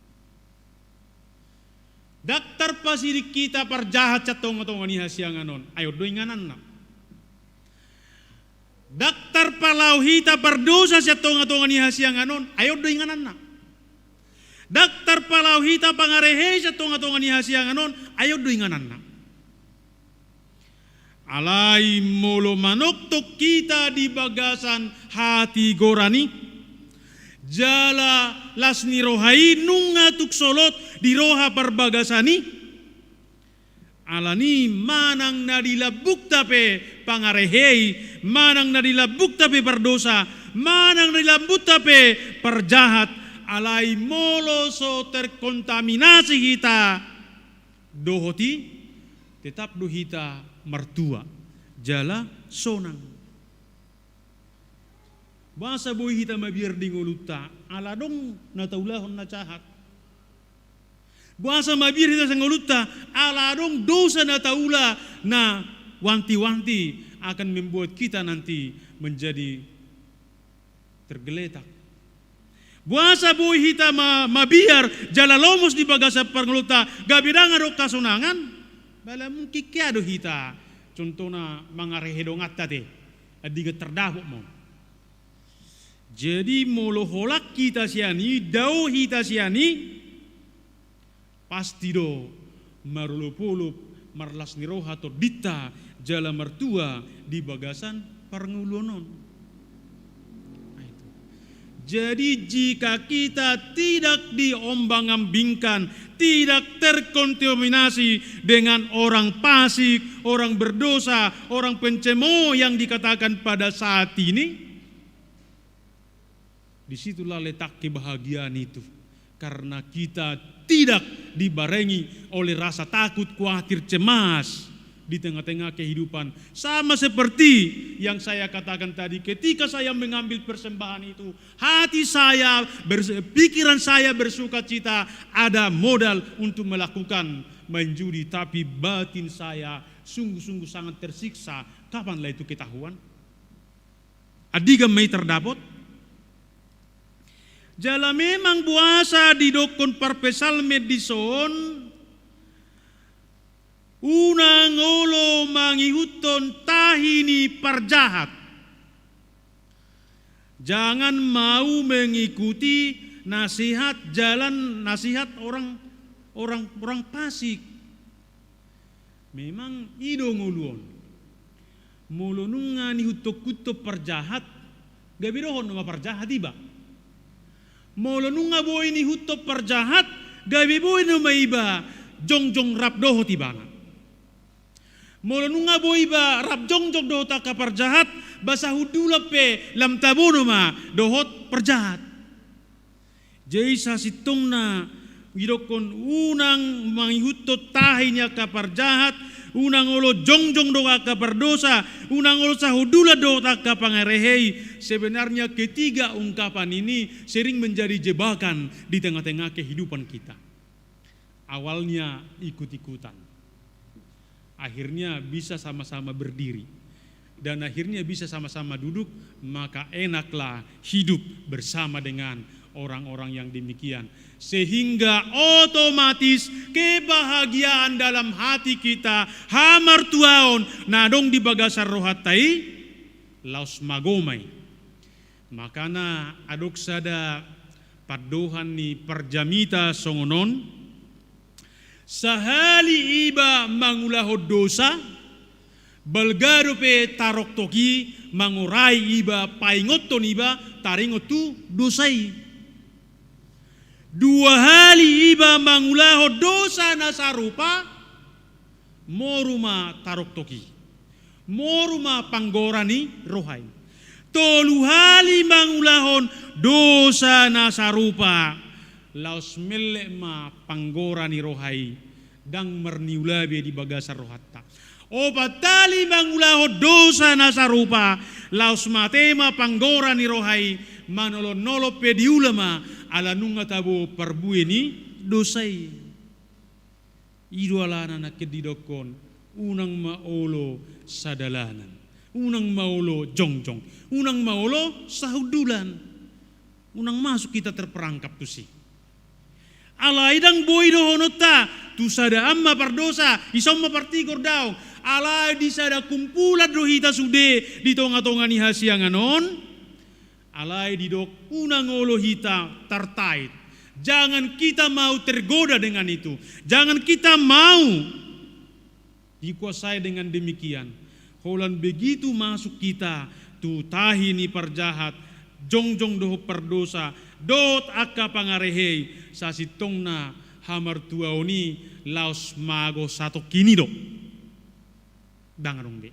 Daktar pasiri kita parjahat sa tonga-tonga ni hasianganon, ayo doinganan na. Daktar palau hita perdosa sa tonga-tonga ni hasianganon, ayo doinganan na. Daktar palau hita pangarehe sa tonga-tonga ni hasianganon, ayo doinganan na. Alai molo manoktok kita di bagasan hati gorani, jala lasni rohai nunga tuksolot di roha perbagasani, alani manang nadilabuk tape pangarehei, manang nadilabuk tape perdosa, manang nadilabuk tape perjahat, alai molo so terkontaminasi kita dohoti, tetap dohita mertua, jala sonang. Basa boy hita mabir di nguluta, aladong nataulahon na cahat. Basa mabir hita sa nguluta, aladong dosa nataula na wanti-wanti akan membuat kita nanti menjadi tergeletak. Buasa boy hita mabiar jala lomos di bagasa panguluta, gabidang ado kasunangan, bala mungkin kiado hita, contohnya mangarehedong atate, adiga terdapuk mo. Jadi moloholak kita siani, dau hita siani, pasti do marulupulup marlas niroha to dita jala mertua di bagasan parngulunon. Jadi jika kita tidak diombang-ambingkan, tidak terkontaminasi dengan orang fasik, orang berdosa, orang pencemo yang dikatakan pada saat ini, disitulah letak kebahagiaan itu. Karena kita tidak dibarengi oleh rasa takut, khawatir, cemas di tengah-tengah kehidupan. Sama seperti yang saya katakan tadi, ketika saya mengambil persembahan itu, hati saya, pikiran saya bersuka cita, ada modal untuk melakukan main judi, tapi batin saya sungguh-sungguh sangat tersiksa. Kapanlah itu ketahuan? Adiga may terdapat? Jala memang buasa di dokon parpesal medison, unang olo mangihuton tahini parjahat. Jangan mau mengikuti nasihat orang fasik. Memang idong uluon. Mulunungan ihutok-hutok parjahat, gabirohon nama parjahat iba. Molonunga boy ni hutok parjahat, gabi boy no maiba jongjong rap doho tibana. Molonunga boy ba rap jongjong doho taka parjahat, basa hudulap pe lam tabono ma dohot parjahat. Jai sa sitong na widokon unang manghutot tahinya ka parjahat, unang olo jongjong doa ka perdosa, unang olo sahudula doa ka pangarehei. Sebenarnya ketiga ungkapan ini sering menjadi jebakan di tengah-tengah kehidupan kita. Awalnya ikut-ikutan, akhirnya bisa sama-sama berdiri, dan akhirnya bisa sama-sama duduk, maka enaklah hidup bersama dengan orang-orang yang demikian. Sehingga otomatis kebahagiaan dalam hati kita hamartuaon nadong di bagasar rohatai laos magomay. Makana adok sada padohan ni parjamita songonon, sahali iba mangulahod dosa, balgaro pe tarok toki mangurai iba paingoton iba taringot tu dosai. Dua hali iba mangulahod dosa nasarupa, moruma tarok toki, moruma panggorani rohai. Tolu hali mangulahon dosa nasarupa, laos melek ma panggorani rohai, dang merniulabe di bagasar rohatta. Opat tali mangulahon dosa nasarupa, laos matema panggorani rohai, manolon-nolop pe diulama ala nunga tabo perbueni dosai. Idualana na kedidokon, unang maolo sadalanan, unang maolo jongjong, unang maolo sahudulan, unang masuk kita terperangkap tu si. Alaidang boy dohonota, tu sada amma pardosa, isom mapartigor daw. Alai di sada kumpulan dohita sude di tonga-tonga ni hasianganon. Alai di dok unang olo hita tertait. Jangan kita mau tergoda dengan itu. Jangan kita mau dikuasai dengan demikian. Holan begitu masuk kita, tu tahi ni perjahat, jongjong doh perdosa, dot akka pangarehei, sasitongna hamar tuaoni laos mago satu kini do. Dangarong de.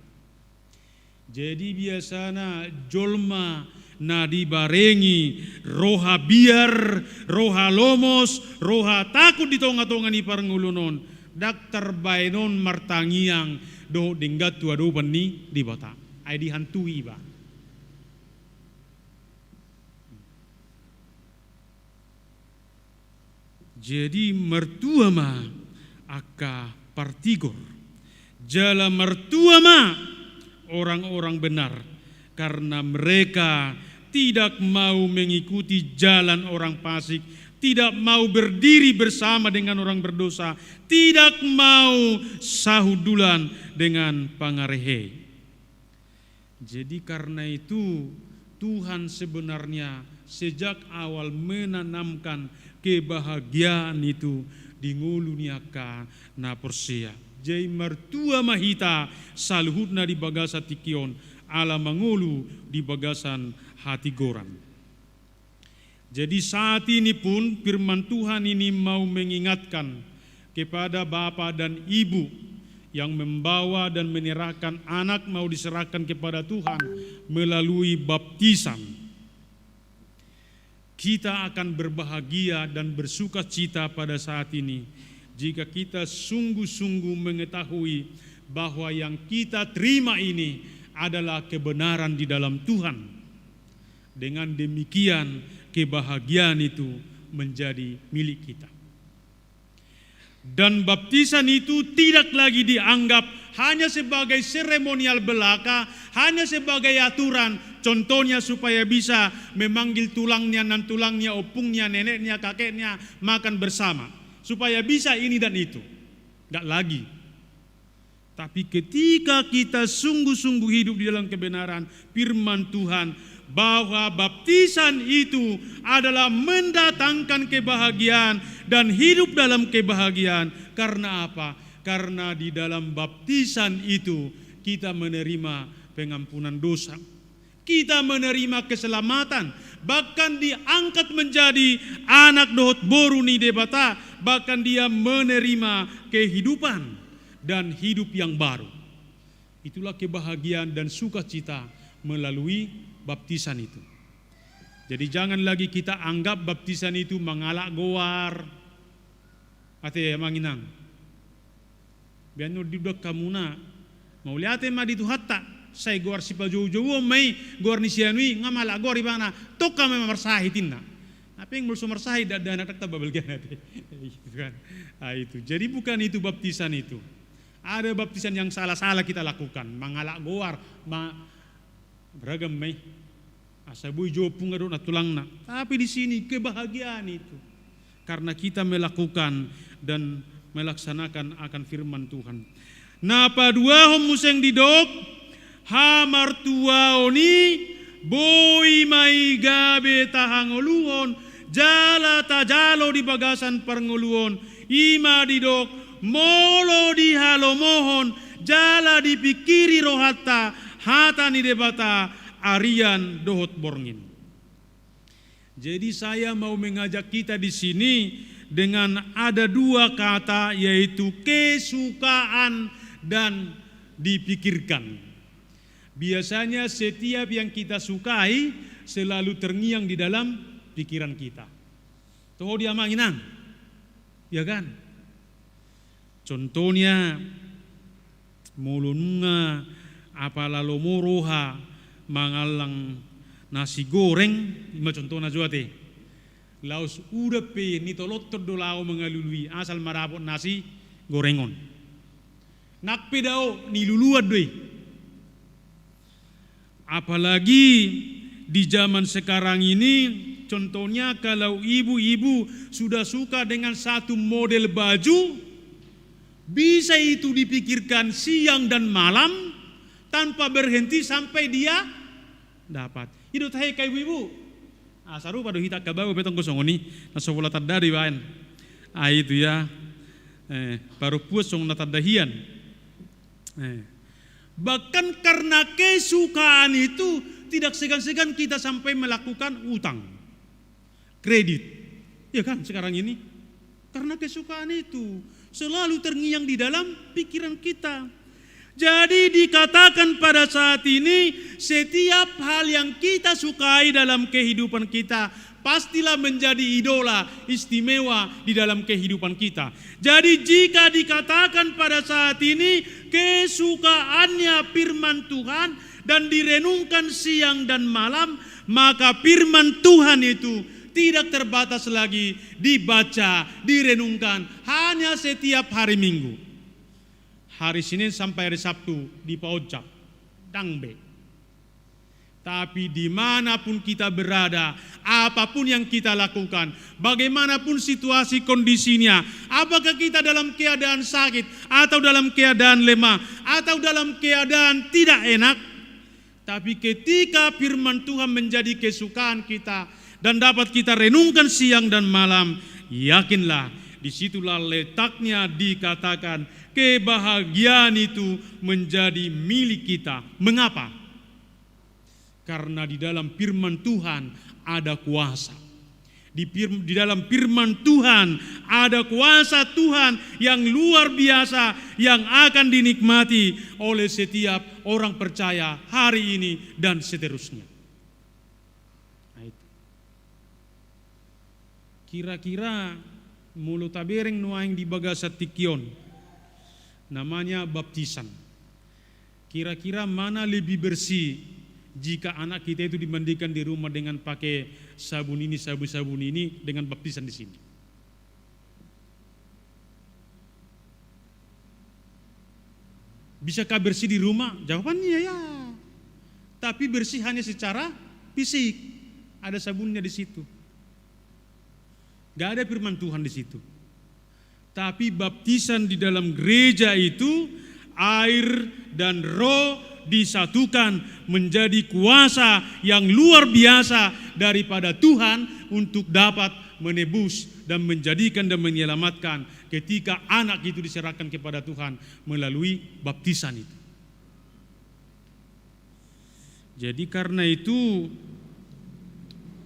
Jadi biasana jolma na dibarengi roha biar, roha lomos, roha takut di tonga-tonga ni parngulunon. Daktar bainon martangiang do denggat tua do bani di bata. Ai dihantui ba. Jadi mertua ma aka partigor. Jala mertua ma orang-orang benar karena mereka tidak mau mengikuti jalan orang fasik, tidak mau berdiri bersama dengan orang berdosa, tidak mau sahudulan dengan pangarehe. Jadi karena itu Tuhan sebenarnya sejak awal menanamkan kebahagiaan itu di ngulunyaka na Persia. Jai mertua mahita saluhutna di bagasa tikion ala mangulu di bagasan hati goran. Jadi saat ini pun firman Tuhan ini mau mengingatkan kepada bapak dan ibu yang membawa dan menyerahkan anak mau diserahkan kepada Tuhan melalui baptisan. Kita akan berbahagia dan bersuka cita pada saat ini jika kita sungguh-sungguh mengetahui bahwa yang kita terima ini adalah kebenaran di dalam Tuhan. Dengan demikian kebahagiaan itu menjadi milik kita. Dan baptisan itu tidak lagi dianggap hanya sebagai seremonial belaka, hanya sebagai aturan, contohnya supaya bisa memanggil tulangnya, nan tulangnya, opungnya, neneknya, kakeknya makan bersama, supaya bisa ini dan itu. Tidak lagi. Tapi ketika kita sungguh-sungguh hidup di dalam kebenaran firman Tuhan, bahwa baptisan itu adalah mendatangkan kebahagiaan dan hidup dalam kebahagiaan. Karena apa? Karena di dalam baptisan itu kita menerima pengampunan dosa, kita menerima keselamatan, bahkan diangkat menjadi anak dohot boru ni debata, bahkan dia menerima kehidupan dan hidup yang baru. Itulah kebahagiaan dan sukacita melalui baptisan itu. Jadi jangan lagi kita anggap baptisan itu mengalak goar. Ate manginang. Biano didak kamuna. Mau lihat ma di hatta saya goar si pajou-jou mai goar ni sianui ngamala goar ibana tokka memang marsahitinna. Apa yang mulsu marsahid ada anak tak babelgan ate. Itu kan. Itu. Jadi bukan itu baptisan itu. Ada baptisan yang salah-salah kita lakukan, mengalak goar, beragam mai asabui jopung ado natulangna. Tapi di sini kebahagiaan itu karena kita melakukan dan melaksanakan akan firman Tuhan. Napa dua hom museng didok hamartuaoni boi mai gabe tahangoluon jala tajalo di bagasan parngoluon ima didok molo di halomohon jala dipikiri rohata hata ni debata arian dohot borngin. Jadi saya mau mengajak kita di sini dengan ada dua kata yaitu kesukaan dan dipikirkan. Biasanya setiap yang kita sukai selalu terngiang di dalam pikiran kita. Toh dia manginang, ya kan? Contohnya mulunga apala lomoroha mangalang nasi goreng, ima contohnya juate. Laos udah pe ni tolot do lao mengalului asal marapot nasi gorengon. Nakpedao niluluad doi. Apalagi di zaman sekarang ini, contohnya kalau ibu-ibu sudah suka dengan satu model baju, bisa itu dipikirkan siang dan malam tanpa berhenti sampai dia dapat. Itu tahe kai ibu. Saru pada hita kabawa betong kosong ini, nasobola tadari bayan. Itu ya. Baru puas song natadahian. Bahkan karena kesukaan itu tidak segan-segan kita sampai melakukan utang, kredit, ya kan sekarang ini karena kesukaan itu selalu terngiang di dalam pikiran kita. Jadi dikatakan pada saat ini setiap hal yang kita sukai dalam kehidupan kita pastilah menjadi idola istimewa di dalam kehidupan kita. Jadi jika dikatakan pada saat ini kesukaannya firman Tuhan dan direnungkan siang dan malam, maka firman Tuhan itu tidak terbatas lagi dibaca, direnungkan hanya setiap hari Minggu. Hari Senin sampai hari Sabtu di Paojak, Dangbe. Tapi dimanapun kita berada, apapun yang kita lakukan, bagaimanapun situasi kondisinya, apakah kita dalam keadaan sakit, atau dalam keadaan lemah, atau dalam keadaan tidak enak, tapi ketika firman Tuhan menjadi kesukaan kita dan dapat kita renungkan siang dan malam, yakinlah disitulah letaknya dikatakan kebahagiaan itu menjadi milik kita. Mengapa? Karena di dalam firman Tuhan ada kuasa. Di dalam firman Tuhan ada kuasa Tuhan yang luar biasa yang akan dinikmati oleh setiap orang percaya hari ini dan seterusnya. Nah, itu. Kira-kira mulut tabereng nuaing di bagasa tikion namanya baptisan. Kira-kira mana lebih bersih jika anak kita itu dimandikan di rumah dengan pakai sabun ini dengan baptisan di sini? Bisakah bersih di rumah? Jawabannya ya. Tapi bersih hanya secara fisik. Ada sabunnya di situ. Gak ada firman Tuhan di situ. Tapi baptisan di dalam gereja itu air dan roh disatukan menjadi kuasa yang luar biasa daripada Tuhan untuk dapat menebus dan menjadikan dan menyelamatkan ketika anak itu diserahkan kepada Tuhan melalui baptisan itu. Jadi karena itu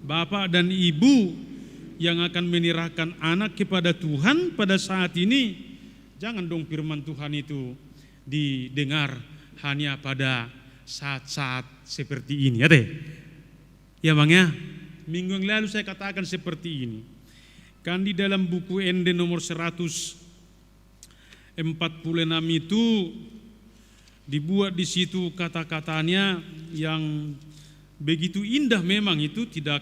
Bapak dan Ibu yang akan menyerahkan anak kepada Tuhan pada saat ini, jangan dong firman Tuhan itu didengar hanya pada saat-saat seperti ini, ya deh. Ya Bang ya, minggu yang lalu saya katakan seperti ini. Kan di dalam buku Ende nomor 146 itu dibuat di situ kata-katanya yang begitu indah, memang itu tidak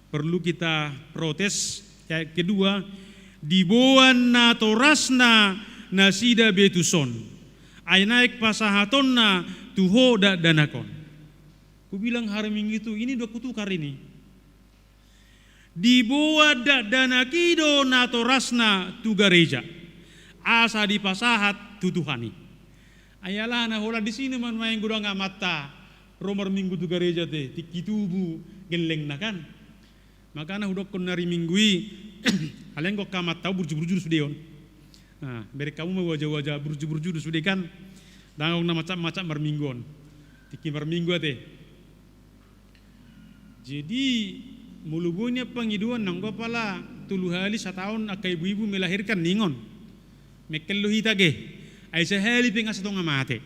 perlu kita protes. Yang kedua, diboan na torasna nasida betuson. Ay naik pasahatonna tuho da danakon. Ku bilang hari Minggu itu ini udah kutukar ini. Dibawa da danakido natorasna tu gereja. Asa di pasahat tu Tuhani. Ayalah na hola di sini man main gudang mata. Romar Minggu tu gereja teh tikitubu geleng na kan. Makana hudok kon nari Minggui kalian kok kamat tahu burju-burju sudeon. Nah, beri kamu mau wajah-wajah burju-burju sudah kan, dangong na macam-macam marminggon, tiki marminggu ate. Jadi mulubunya pengiduan nanggo pala tulu hali setahun akai ibu-ibu melahirkan ningon, mekelu hitage, ay sehali pengas atong amate.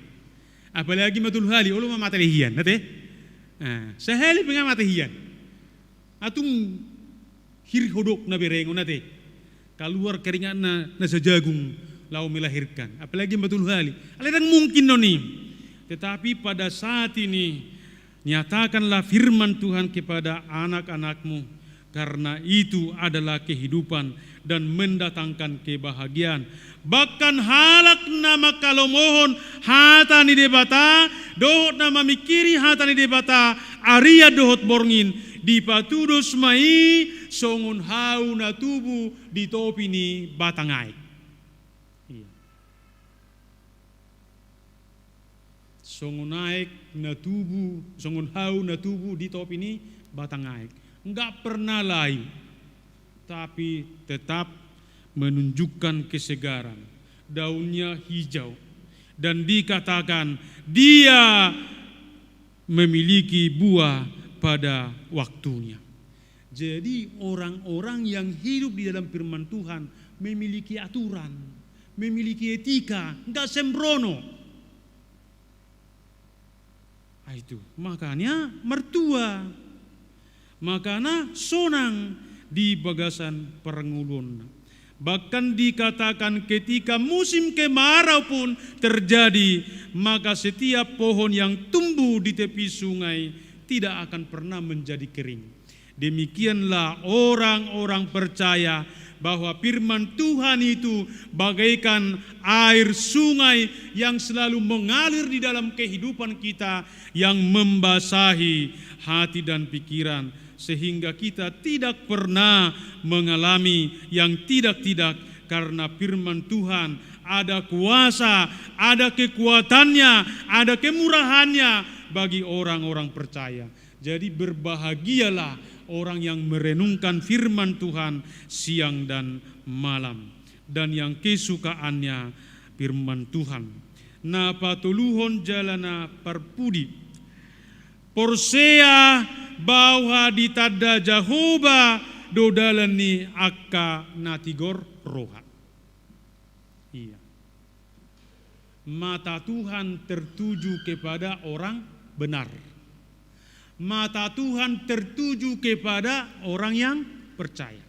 Apalagi matul hali, ulu mamate lehian, ate. Sehali pengas mate hian, atung hirhodok na berengon ate. Keluar keringat na sejagung lau melahirkan, apalagi betul hali. Aladang mungkin noni. Tetapi pada saat ini nyatakanlah firman Tuhan kepada anak-anakmu, karena itu adalah kehidupan dan mendatangkan kebahagiaan. Bahkan halak nama kalau mohon hatani debata, dohot nama mikiri hatani debata, aria dohot borngin, dipatudos mai songun hau na tubuh di topi ni batangai. Iya. Songun naik na tubuh, songun hau na tubuh di topi ni batangai. Enggak pernah layu, tapi tetap menunjukkan kesegaran. Daunnya hijau dan dikatakan dia memiliki buah pada waktunya. Jadi orang-orang yang hidup di dalam firman Tuhan memiliki aturan, memiliki etika, enggak sembrono. Itu makanya mertua, makanya sonang di bagasan perengulun. Bahkan dikatakan ketika musim kemarau pun terjadi, maka setiap pohon yang tumbuh di tepi sungai tidak akan pernah menjadi kering. Demikianlah orang-orang percaya bahwa firman Tuhan itu bagaikan air sungai yang selalu mengalir di dalam kehidupan kita, yang membasahi hati dan pikiran, sehingga kita tidak pernah mengalami yang tidak-tidak, karena firman Tuhan ada kuasa, ada kekuatannya, ada kemurahannya bagi orang-orang percaya. Jadi berbahagialah orang yang merenungkan firman Tuhan siang dan malam, dan yang kesukaannya firman Tuhan. Na patuluhon jalana parpudi porsea bahwa ditada Jehovah dodalani akka natigor roha. Iya. Mata Tuhan tertuju kepada orang benar. Mata Tuhan tertuju kepada orang yang percaya.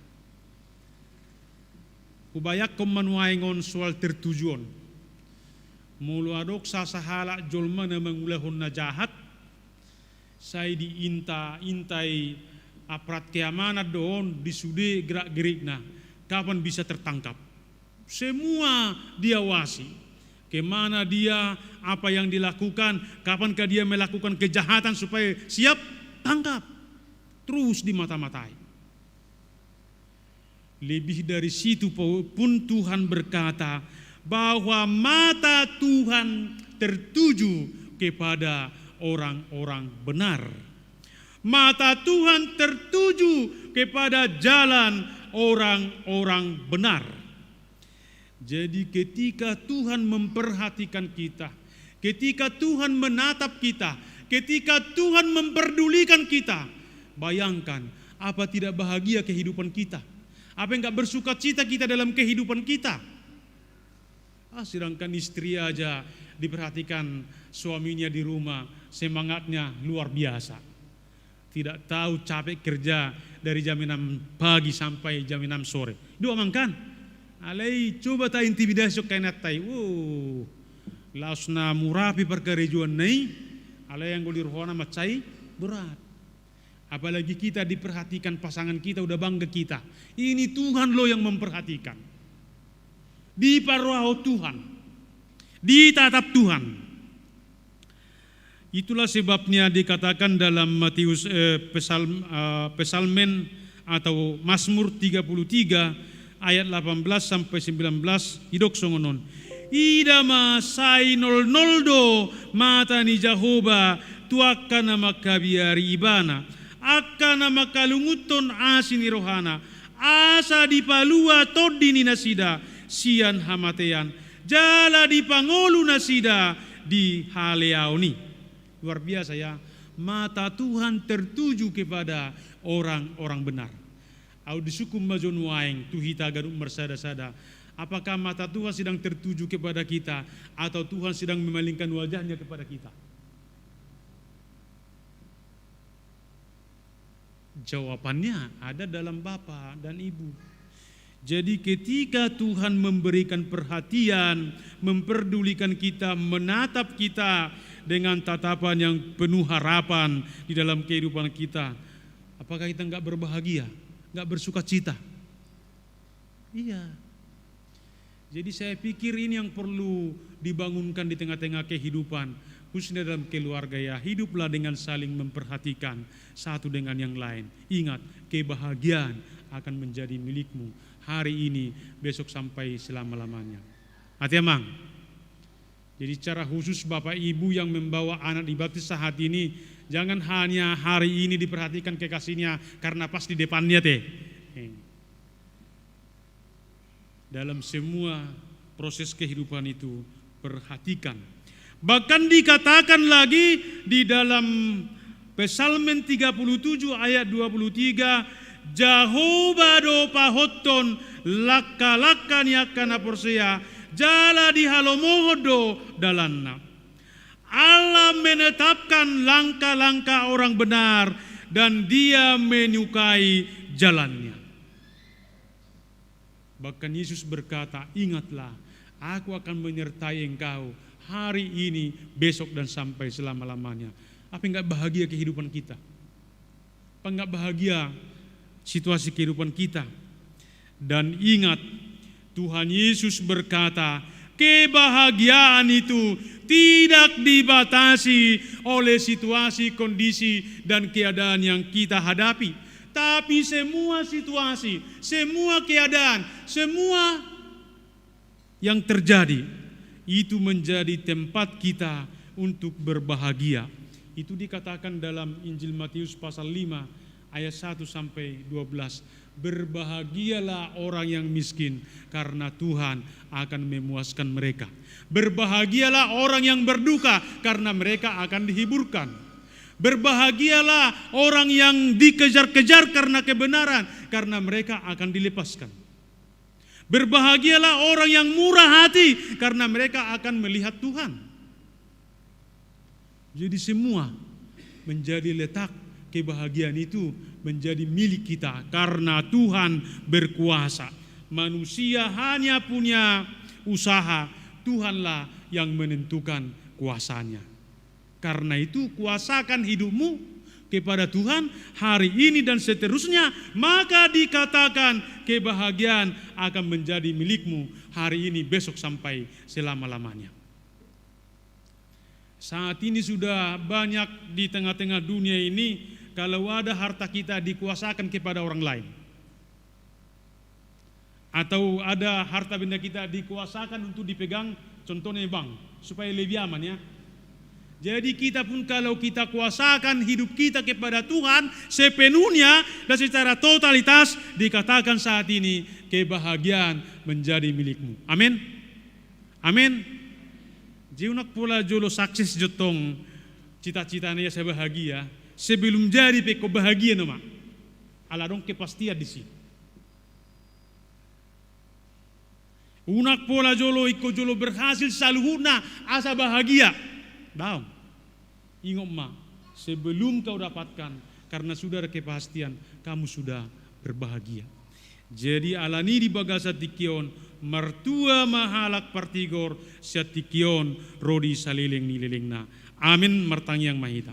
Kubayak komanuaingon soal tertujuan. Mulu adok sasahala jolma na mangulahon na jahat. Saya intai aparat keamanan doon disude gerak-gerik nah, kapan bisa tertangkap. Semua diawasi, kemana dia, apa yang dilakukan, kapankah dia melakukan kejahatan supaya siap tangkap, terus dimata-matai. Lebih dari situ pun Tuhan berkata bahwa mata Tuhan tertuju kepada orang-orang benar. Mata Tuhan tertuju kepada jalan orang-orang benar. Jadi ketika Tuhan memperhatikan kita, ketika Tuhan menatap kita, ketika Tuhan memperdulikan kita, bayangkan apa tidak bahagia kehidupan kita, apa enggak bersuka cita kita dalam kehidupan kita. Sedangkan istri aja diperhatikan suaminya di rumah, semangatnya luar biasa. Tidak tahu capek kerja dari jam 6 pagi sampai jam 6 sore. Dua mangkan. Alai coba ta intimidasi kainat tai. Lausna murapi perkerejuan nai. Alai yang golir hona macai berat. Apalagi kita diperhatikan pasangan kita, udah bangga kita. Ini Tuhan lo yang memperhatikan. Diparuah Tuhan. Ditatap Tuhan. Itulah sebabnya dikatakan dalam Matius Pesalmen atau Mazmur 33 ayat 18 sampai 19 idok songonon. Idama sai nol noldo mata ni Jehovah tuakana makabiari ibana akana makalunguton asini rohana asa dipalua todi ni nasida sian hamatean jala dipangolu nasida di haleaoni. Luar biasa ya, mata Tuhan tertuju kepada orang-orang benar. Au disukum majon waeng tuhita garuk mersada-sada. Apakah mata Tuhan sedang tertuju kepada kita atau Tuhan sedang memalingkan wajahnya kepada kita? Jawabannya ada dalam Bapa dan Ibu. Jadi ketika Tuhan memberikan perhatian, memperdulikan kita, menatap kita dengan tatapan yang penuh harapan di dalam kehidupan kita, apakah kita enggak berbahagia, enggak bersuka cita? Iya. Jadi saya pikir ini yang perlu dibangunkan di tengah-tengah kehidupan, khususnya dalam keluarga ya. Hiduplah dengan saling memperhatikan satu dengan yang lain. Ingat, kebahagiaan akan menjadi milikmu hari ini, besok sampai selama-lamanya. Hati emang. Jadi secara khusus Bapak Ibu yang membawa anak dibaptis saat ini, jangan hanya hari ini diperhatikan kekasihnya karena pas di depannya teh. Dalam semua proses kehidupan itu perhatikan. Bahkan dikatakan lagi di dalam Psalmen 37 ayat 23, Jehovah do pahoton laka-lakan yakana porsea jala di halomohodo dalanna. Allah menetapkan langkah-langkah orang benar dan Dia menyukai jalannya. Bahkan Yesus berkata, ingatlah, aku akan menyertai engkau hari ini, besok dan sampai selama-lamanya. Apa enggak bahagia kehidupan kita? Apa enggak bahagia situasi kehidupan kita? Dan ingat, Tuhan Yesus berkata, kebahagiaan itu tidak dibatasi oleh situasi, kondisi, dan keadaan yang kita hadapi. Tapi semua situasi, semua keadaan, semua yang terjadi, itu menjadi tempat kita untuk berbahagia. Itu dikatakan dalam Injil Matius pasal 5 ayat 1 sampai 12. Berbahagialah orang yang miskin karena Tuhan akan memuaskan mereka. Berbahagialah orang yang berduka karena mereka akan dihiburkan. Berbahagialah orang yang dikejar-kejar karena kebenaran karena mereka akan dilepaskan. Berbahagialah orang yang murah hati karena mereka akan melihat Tuhan. Jadi semua menjadi letak kebahagiaan itu menjadi milik kita karena Tuhan berkuasa. Manusia hanya punya usaha, Tuhanlah yang menentukan kuasanya. Karena itu kuasakan hidupmu kepada Tuhan hari ini dan seterusnya, maka dikatakan kebahagiaan akan menjadi milikmu hari ini, besok sampai selama-lamanya. Saat ini sudah banyak di tengah-tengah dunia ini, kalau ada harta kita dikuasakan kepada orang lain, atau ada harta benda kita dikuasakan untuk dipegang, contohnya bank, supaya lebih aman ya. Jadi kita pun kalau kita kuasakan hidup kita kepada Tuhan sepenuhnya dan secara totalitas, dikatakan saat ini kebahagiaan menjadi milikmu. Amin. Amin. Jiunak pula jolo sukses jotong cita-citanya saya bahagia sebelum jadi peko bahagia nama. Ala dong kepastian di sini. Unak pola jolo iko jolo berhasil saluhuna asa bahagia. Daun, ingat ma, sebelum kau dapatkan, karena sudah ada kepastian, kamu sudah berbahagia. Jadi alani di bagasa tikion, mertua mahalak partigor, siatikion, rodi salileng nilelengna. Amin martang yang mahita.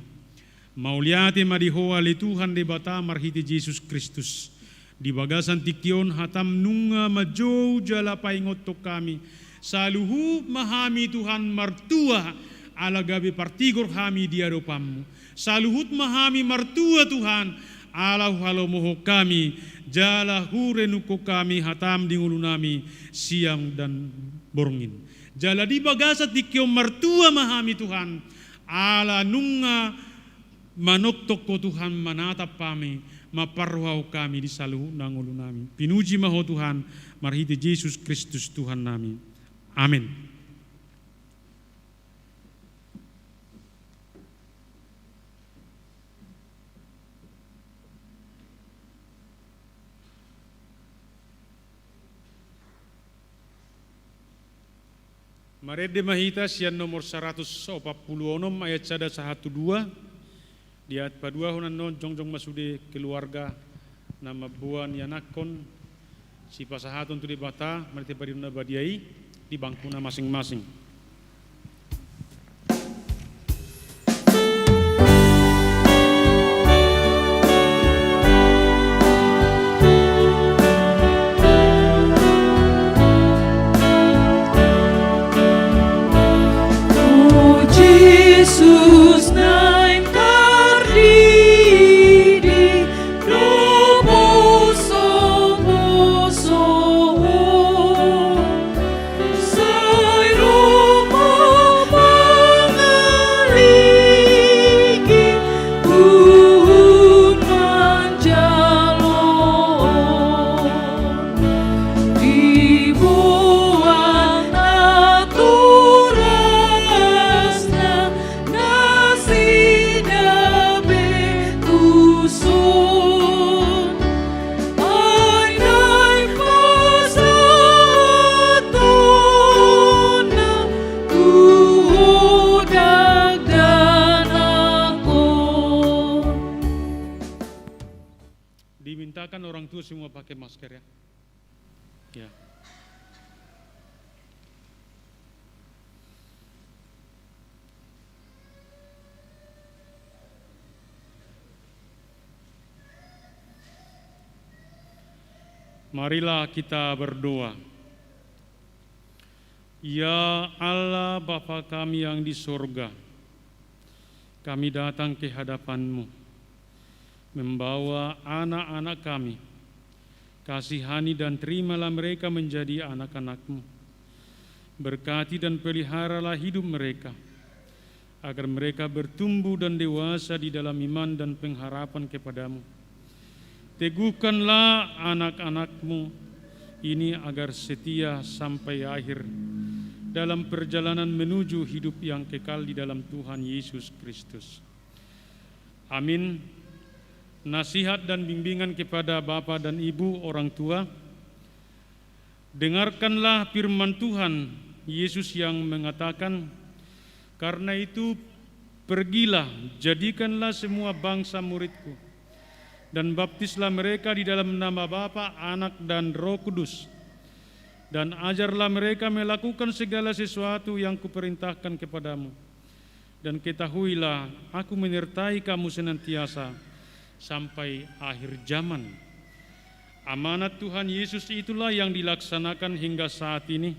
Mauliate madihoa li Tuhan de bata marhiti Yesus Kristus. Di bagasan tikion hatam nunga majou jala paingotok kami. Saluhu mahami Tuhan mertua ala gabi partigor kami di hadapanmu. Saluhut mahami mertua Tuhan, ala halomoho kami, jala hurenuko kami hatam di ngulunami siang dan borongin. Jala di bagasa tikyo mertua mahami Tuhan, ala nunga manoktok ko Tuhan manatap kami, maparwau kami di saluhu nangulunami. Pinuji maho Tuhan, marhiti Yesus Kristus Tuhan nami. Amin. Marede mahita sian nomor 146 ayat sada 1-2 di ayat padua honan non jongjong masude keluarga nama buan yanakon si pasahaton tu di bata mereka barina badiai di bangkuna masing-masing. mintakan orang tua semua pakai masker ya. Ya. Marilah kita berdoa. Ya Allah Bapa kami yang di surga, kami datang ke hadapan-Mu, membawa anak-anak kami. Kasihani dan terimalah mereka menjadi anak-anak-Mu. Berkati dan peliharalah hidup mereka, agar mereka bertumbuh dan dewasa di dalam iman dan pengharapan kepada-Mu. Teguhkanlah anak-anak-Mu ini agar setia sampai akhir dalam perjalanan menuju hidup yang kekal di dalam Tuhan Yesus Kristus. Amin. Nasihat dan bimbingan kepada Bapa dan Ibu orang tua. Dengarkanlah firman Tuhan Yesus yang mengatakan, karena itu pergilah, jadikanlah semua bangsa muridku, dan baptislah mereka di dalam nama Bapa, Anak, dan Roh Kudus, dan ajarlah mereka melakukan segala sesuatu yang kuperintahkan kepadamu. Dan ketahuilah, aku menyertai kamu senantiasa sampai akhir zaman. Amanat Tuhan Yesus itulah yang dilaksanakan hingga saat ini.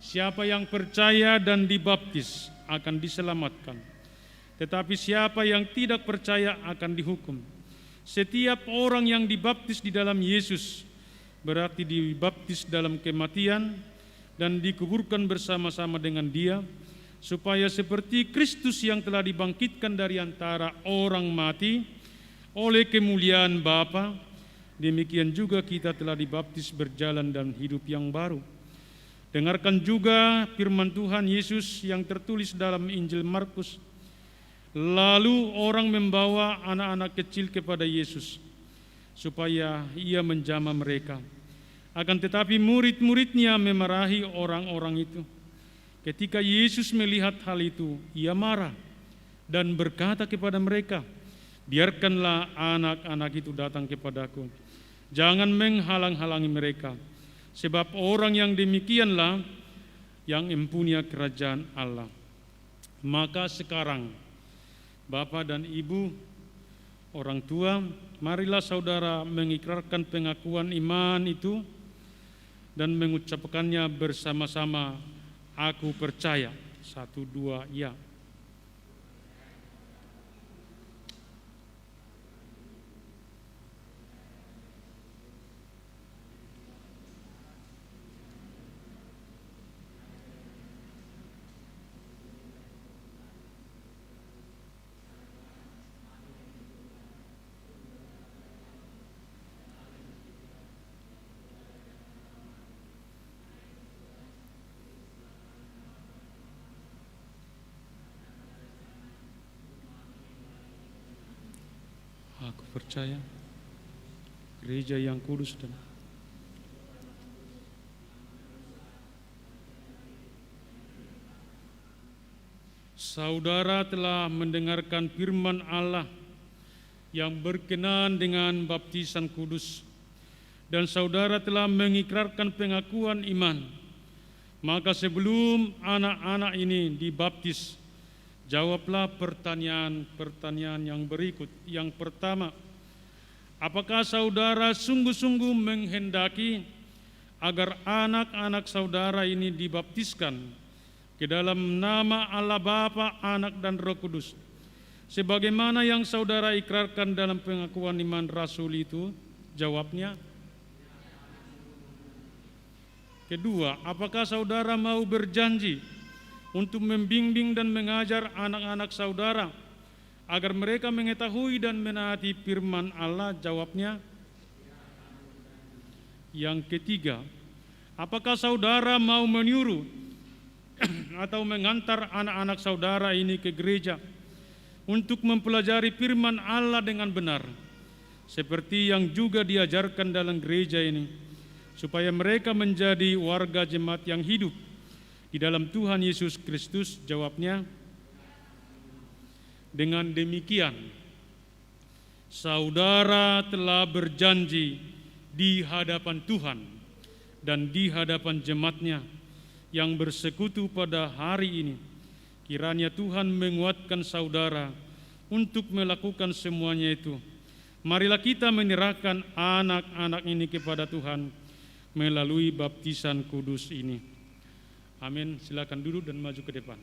Siapa yang percaya dan dibaptis akan diselamatkan, tetapi siapa yang tidak percaya akan dihukum. Setiap orang yang dibaptis di dalam Yesus berarti dibaptis dalam kematian dan dikuburkan bersama-sama dengan Dia, supaya seperti Kristus yang telah dibangkitkan dari antara orang mati oleh kemuliaan Bapa, demikian juga kita telah dibaptis berjalan dalam hidup yang baru. Dengarkan juga firman Tuhan Yesus yang tertulis dalam Injil Markus. Lalu orang membawa anak-anak kecil kepada Yesus supaya Ia menjamah mereka. Akan tetapi murid-muridnya memarahi orang-orang itu. Ketika Yesus melihat hal itu, Ia marah dan berkata kepada mereka, biarkanlah anak-anak itu datang kepadaku. Jangan menghalang-halangi mereka, sebab orang yang demikianlah yang mempunyai kerajaan Allah. Maka sekarang, Bapak dan Ibu, orang tua, marilah saudara mengikrarkan pengakuan iman itu dan mengucapkannya bersama-sama. Aku percaya. 1, 2, ya. Aku percaya gereja yang kudus dan saudara telah mendengarkan firman Allah yang berkenan dengan baptisan kudus, dan saudara telah mengikrarkan pengakuan iman. Maka sebelum anak-anak ini dibaptis, jawablah pertanyaan-pertanyaan yang berikut. Yang pertama, apakah saudara sungguh-sungguh menghendaki agar anak-anak saudara ini dibaptiskan ke dalam nama Allah Bapa, Anak, dan Roh Kudus, sebagaimana yang saudara ikrarkan dalam pengakuan iman rasul itu? Jawabnya. Kedua, apakah saudara mau berjanji untuk membimbing dan mengajar anak-anak saudara agar mereka mengetahui dan menaati firman Allah? Jawabnya. Yang ketiga, apakah saudara mau menyuruh atau mengantar anak-anak saudara ini ke gereja untuk mempelajari firman Allah dengan benar, seperti yang juga diajarkan dalam gereja ini, supaya mereka menjadi warga jemaat yang hidup di dalam Tuhan Yesus Kristus? Jawabnya. Dengan demikian, saudara telah berjanji di hadapan Tuhan dan di hadapan jemaat-Nya yang bersekutu pada hari ini. Kiranya Tuhan menguatkan saudara untuk melakukan semuanya itu. Marilah kita menyerahkan anak-anak ini kepada Tuhan melalui baptisan kudus ini. Amin. Silakan duduk dan maju ke depan.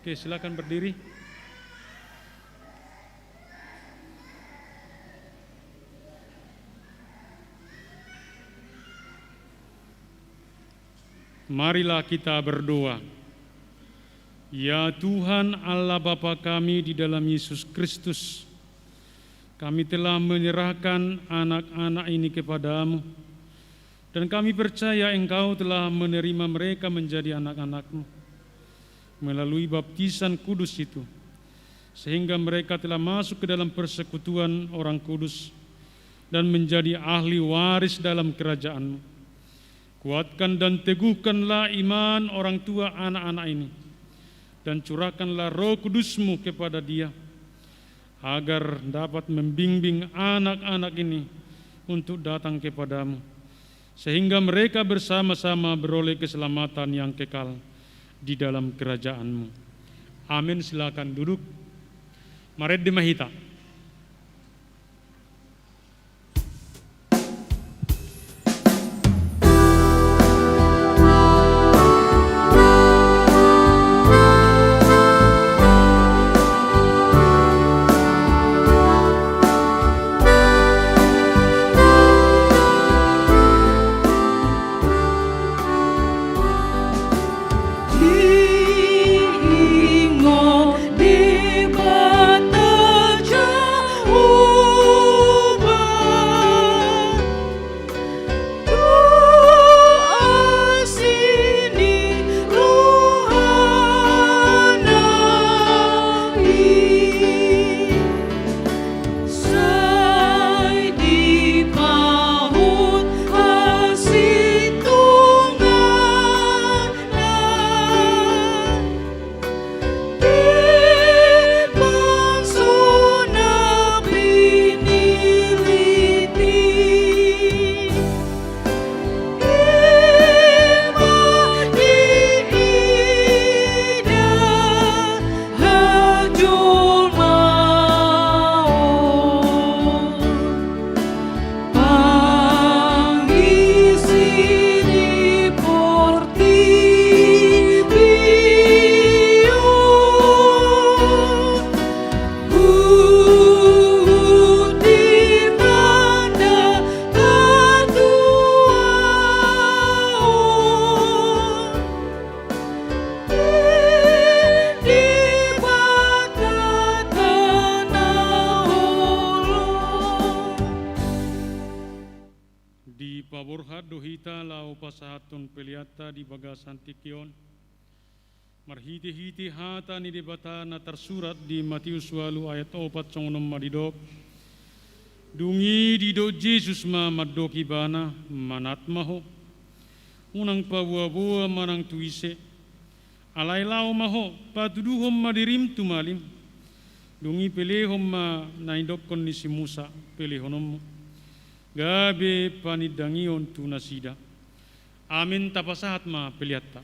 Oke, silakan berdiri. Marilah kita berdoa. Ya Tuhan Allah Bapa kami di dalam Yesus Kristus, kami telah menyerahkan anak-anak ini kepadamu, dan kami percaya Engkau telah menerima mereka menjadi anak-anak-Mu melalui baptisan kudus itu, sehingga mereka telah masuk ke dalam persekutuan orang kudus dan menjadi ahli waris dalam kerajaan-Mu. Kuatkan dan teguhkanlah iman orang tua anak-anak ini, dan curahkanlah Roh Kudus-Mu kepada dia, agar dapat membimbing anak-anak ini untuk datang kepadamu, sehingga mereka bersama-sama beroleh keselamatan yang kekal di dalam kerajaan-Mu. Amin. Silakan duduk. Mari dimahita. Pasahatun peliata di bagasan tikion marhiti-hiti hata ni debata na tersurat di Matius 8 ayat 4 congonom madidop dungi dido Jesus ma madoki bana manat maho unang pabua-bua manang tuise alai lau maho patuduhom madirim tumalim dungi pelehom ma naindokon ni si Musa pelehonom gabe panidangion tunasida. Amin. Tapasahat ma peliata.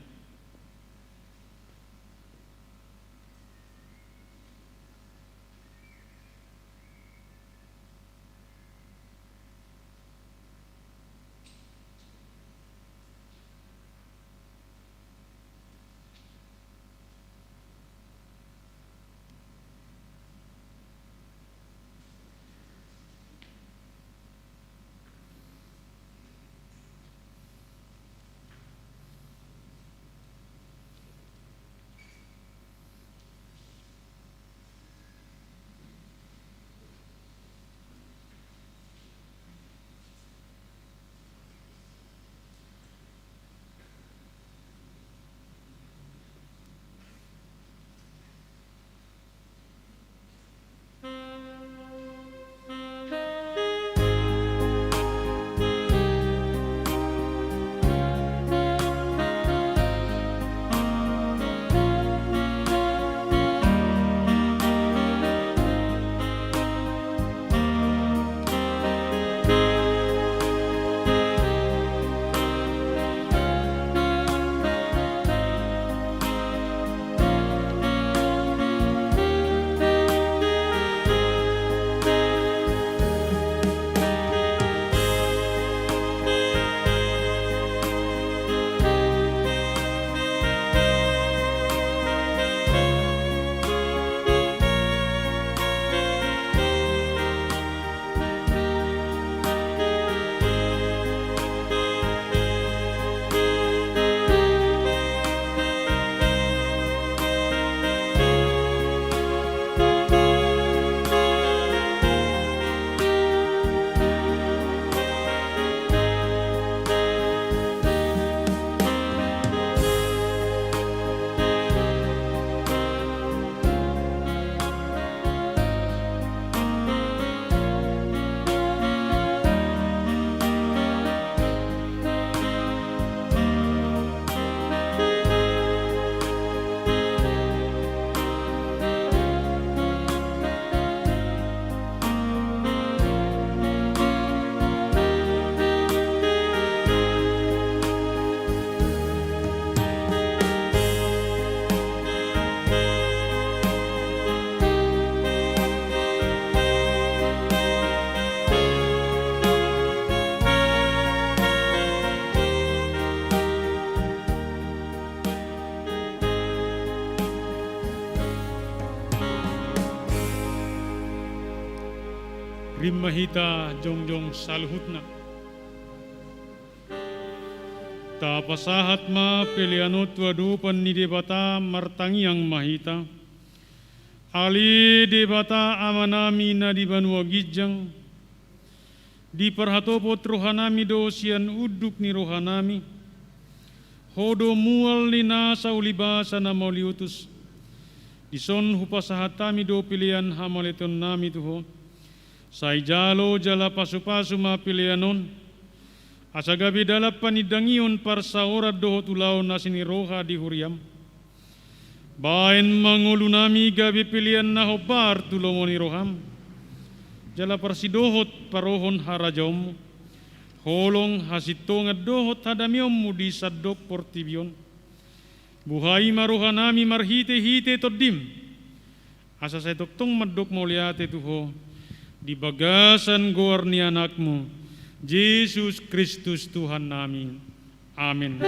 Lim mahita jongjong saluhutna. Ta pasahat ma pilianot wadupan ni debata martangiang mahita. Ali debata amanami na di banua gijang. Di perhatopot rohanami dosian uduk ni rohanami. Hodo mual ni nasa ulibasa na mauliutus. Dison hupasahatami do pilihan hamaleton nami tuho. Sai jalo jala pasu-pasu ma pilihanon. Asagabi dalap panidangion parsaora dohot ulaw na siniroha di huriam. Bain mangulunami gabi pilihan na hobar tulomoni roham. Jala parsidohot parohon harajom. Holong hasitong dohot hadamiom mudi sadok portibion. Buhay maruhanami marhite-hite todim. Asa saya toktong madok mauliate tuho. Di bagasan goar ni anakmu, Yesus Kristus Tuhan namin. Amin.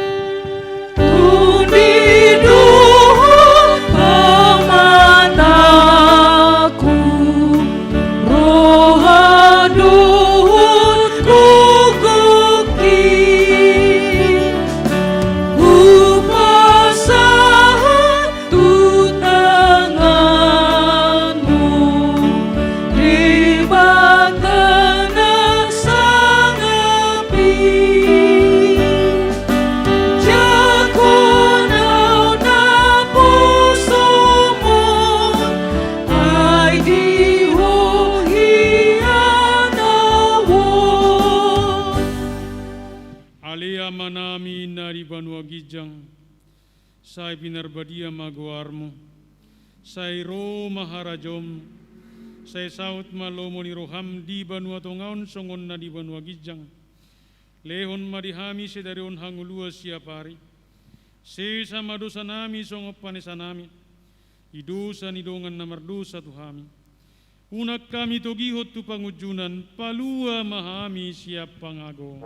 Sai pinarbadia maguarmo, sai ro maharajom, sai saut malomoni roham di banua tongaon songon na di banua gijang. Lehon madihami sedarion hangulua siapari. Se sama dosa nami songop panesanami. Idosa nidongan na mardosa tuhami. Unak kami togihot tu pangujunan, palua mahami siap pangago.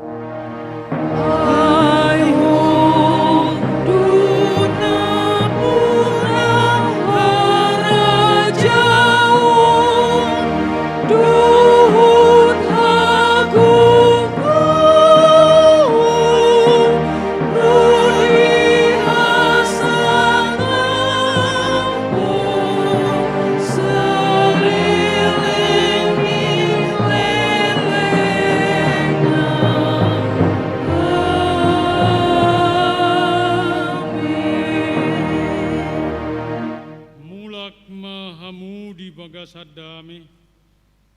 Sadame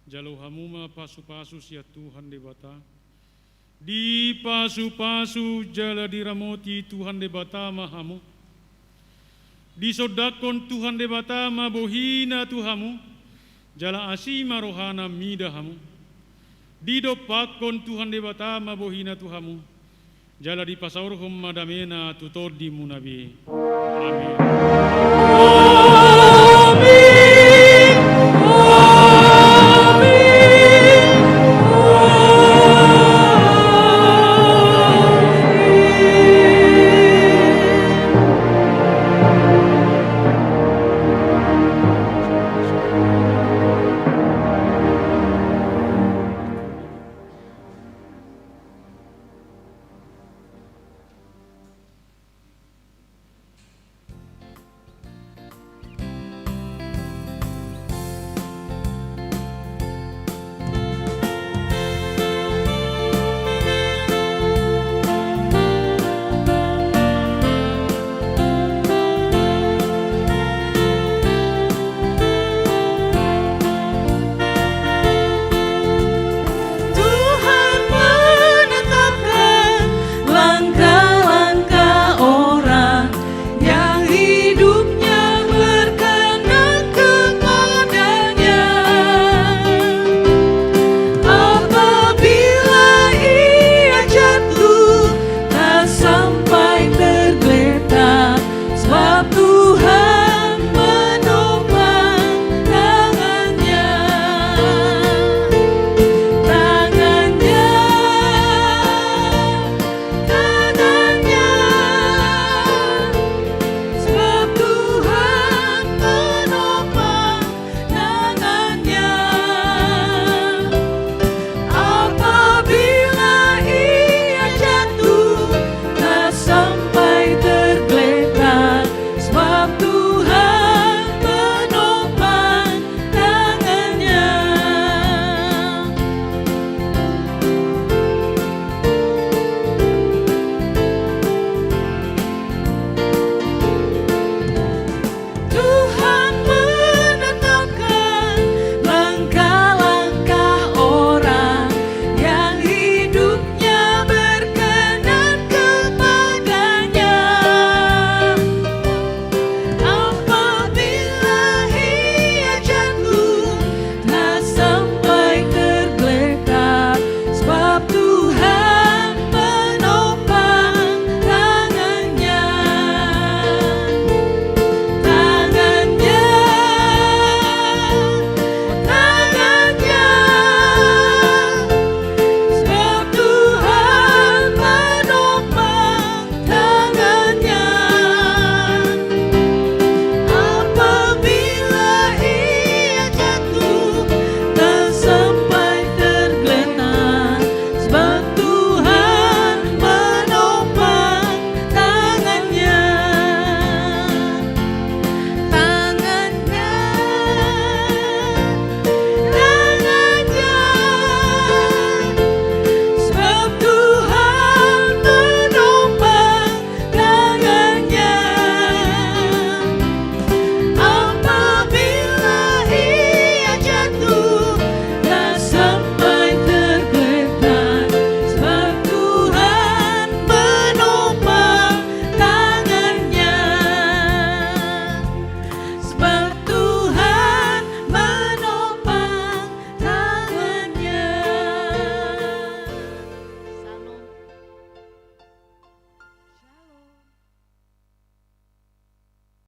jalo hamuma pasu-pasu sia Tuhan debata di pasu-pasu jala diramoti Tuhan debata mahamu di sodakon Tuhan debata mabohina Tuhamu jala asima rohana midahamu di dopakon Tuhan debata mabohina Tuhamu jala di pasaurhum madamena tutod di munabi. Amin.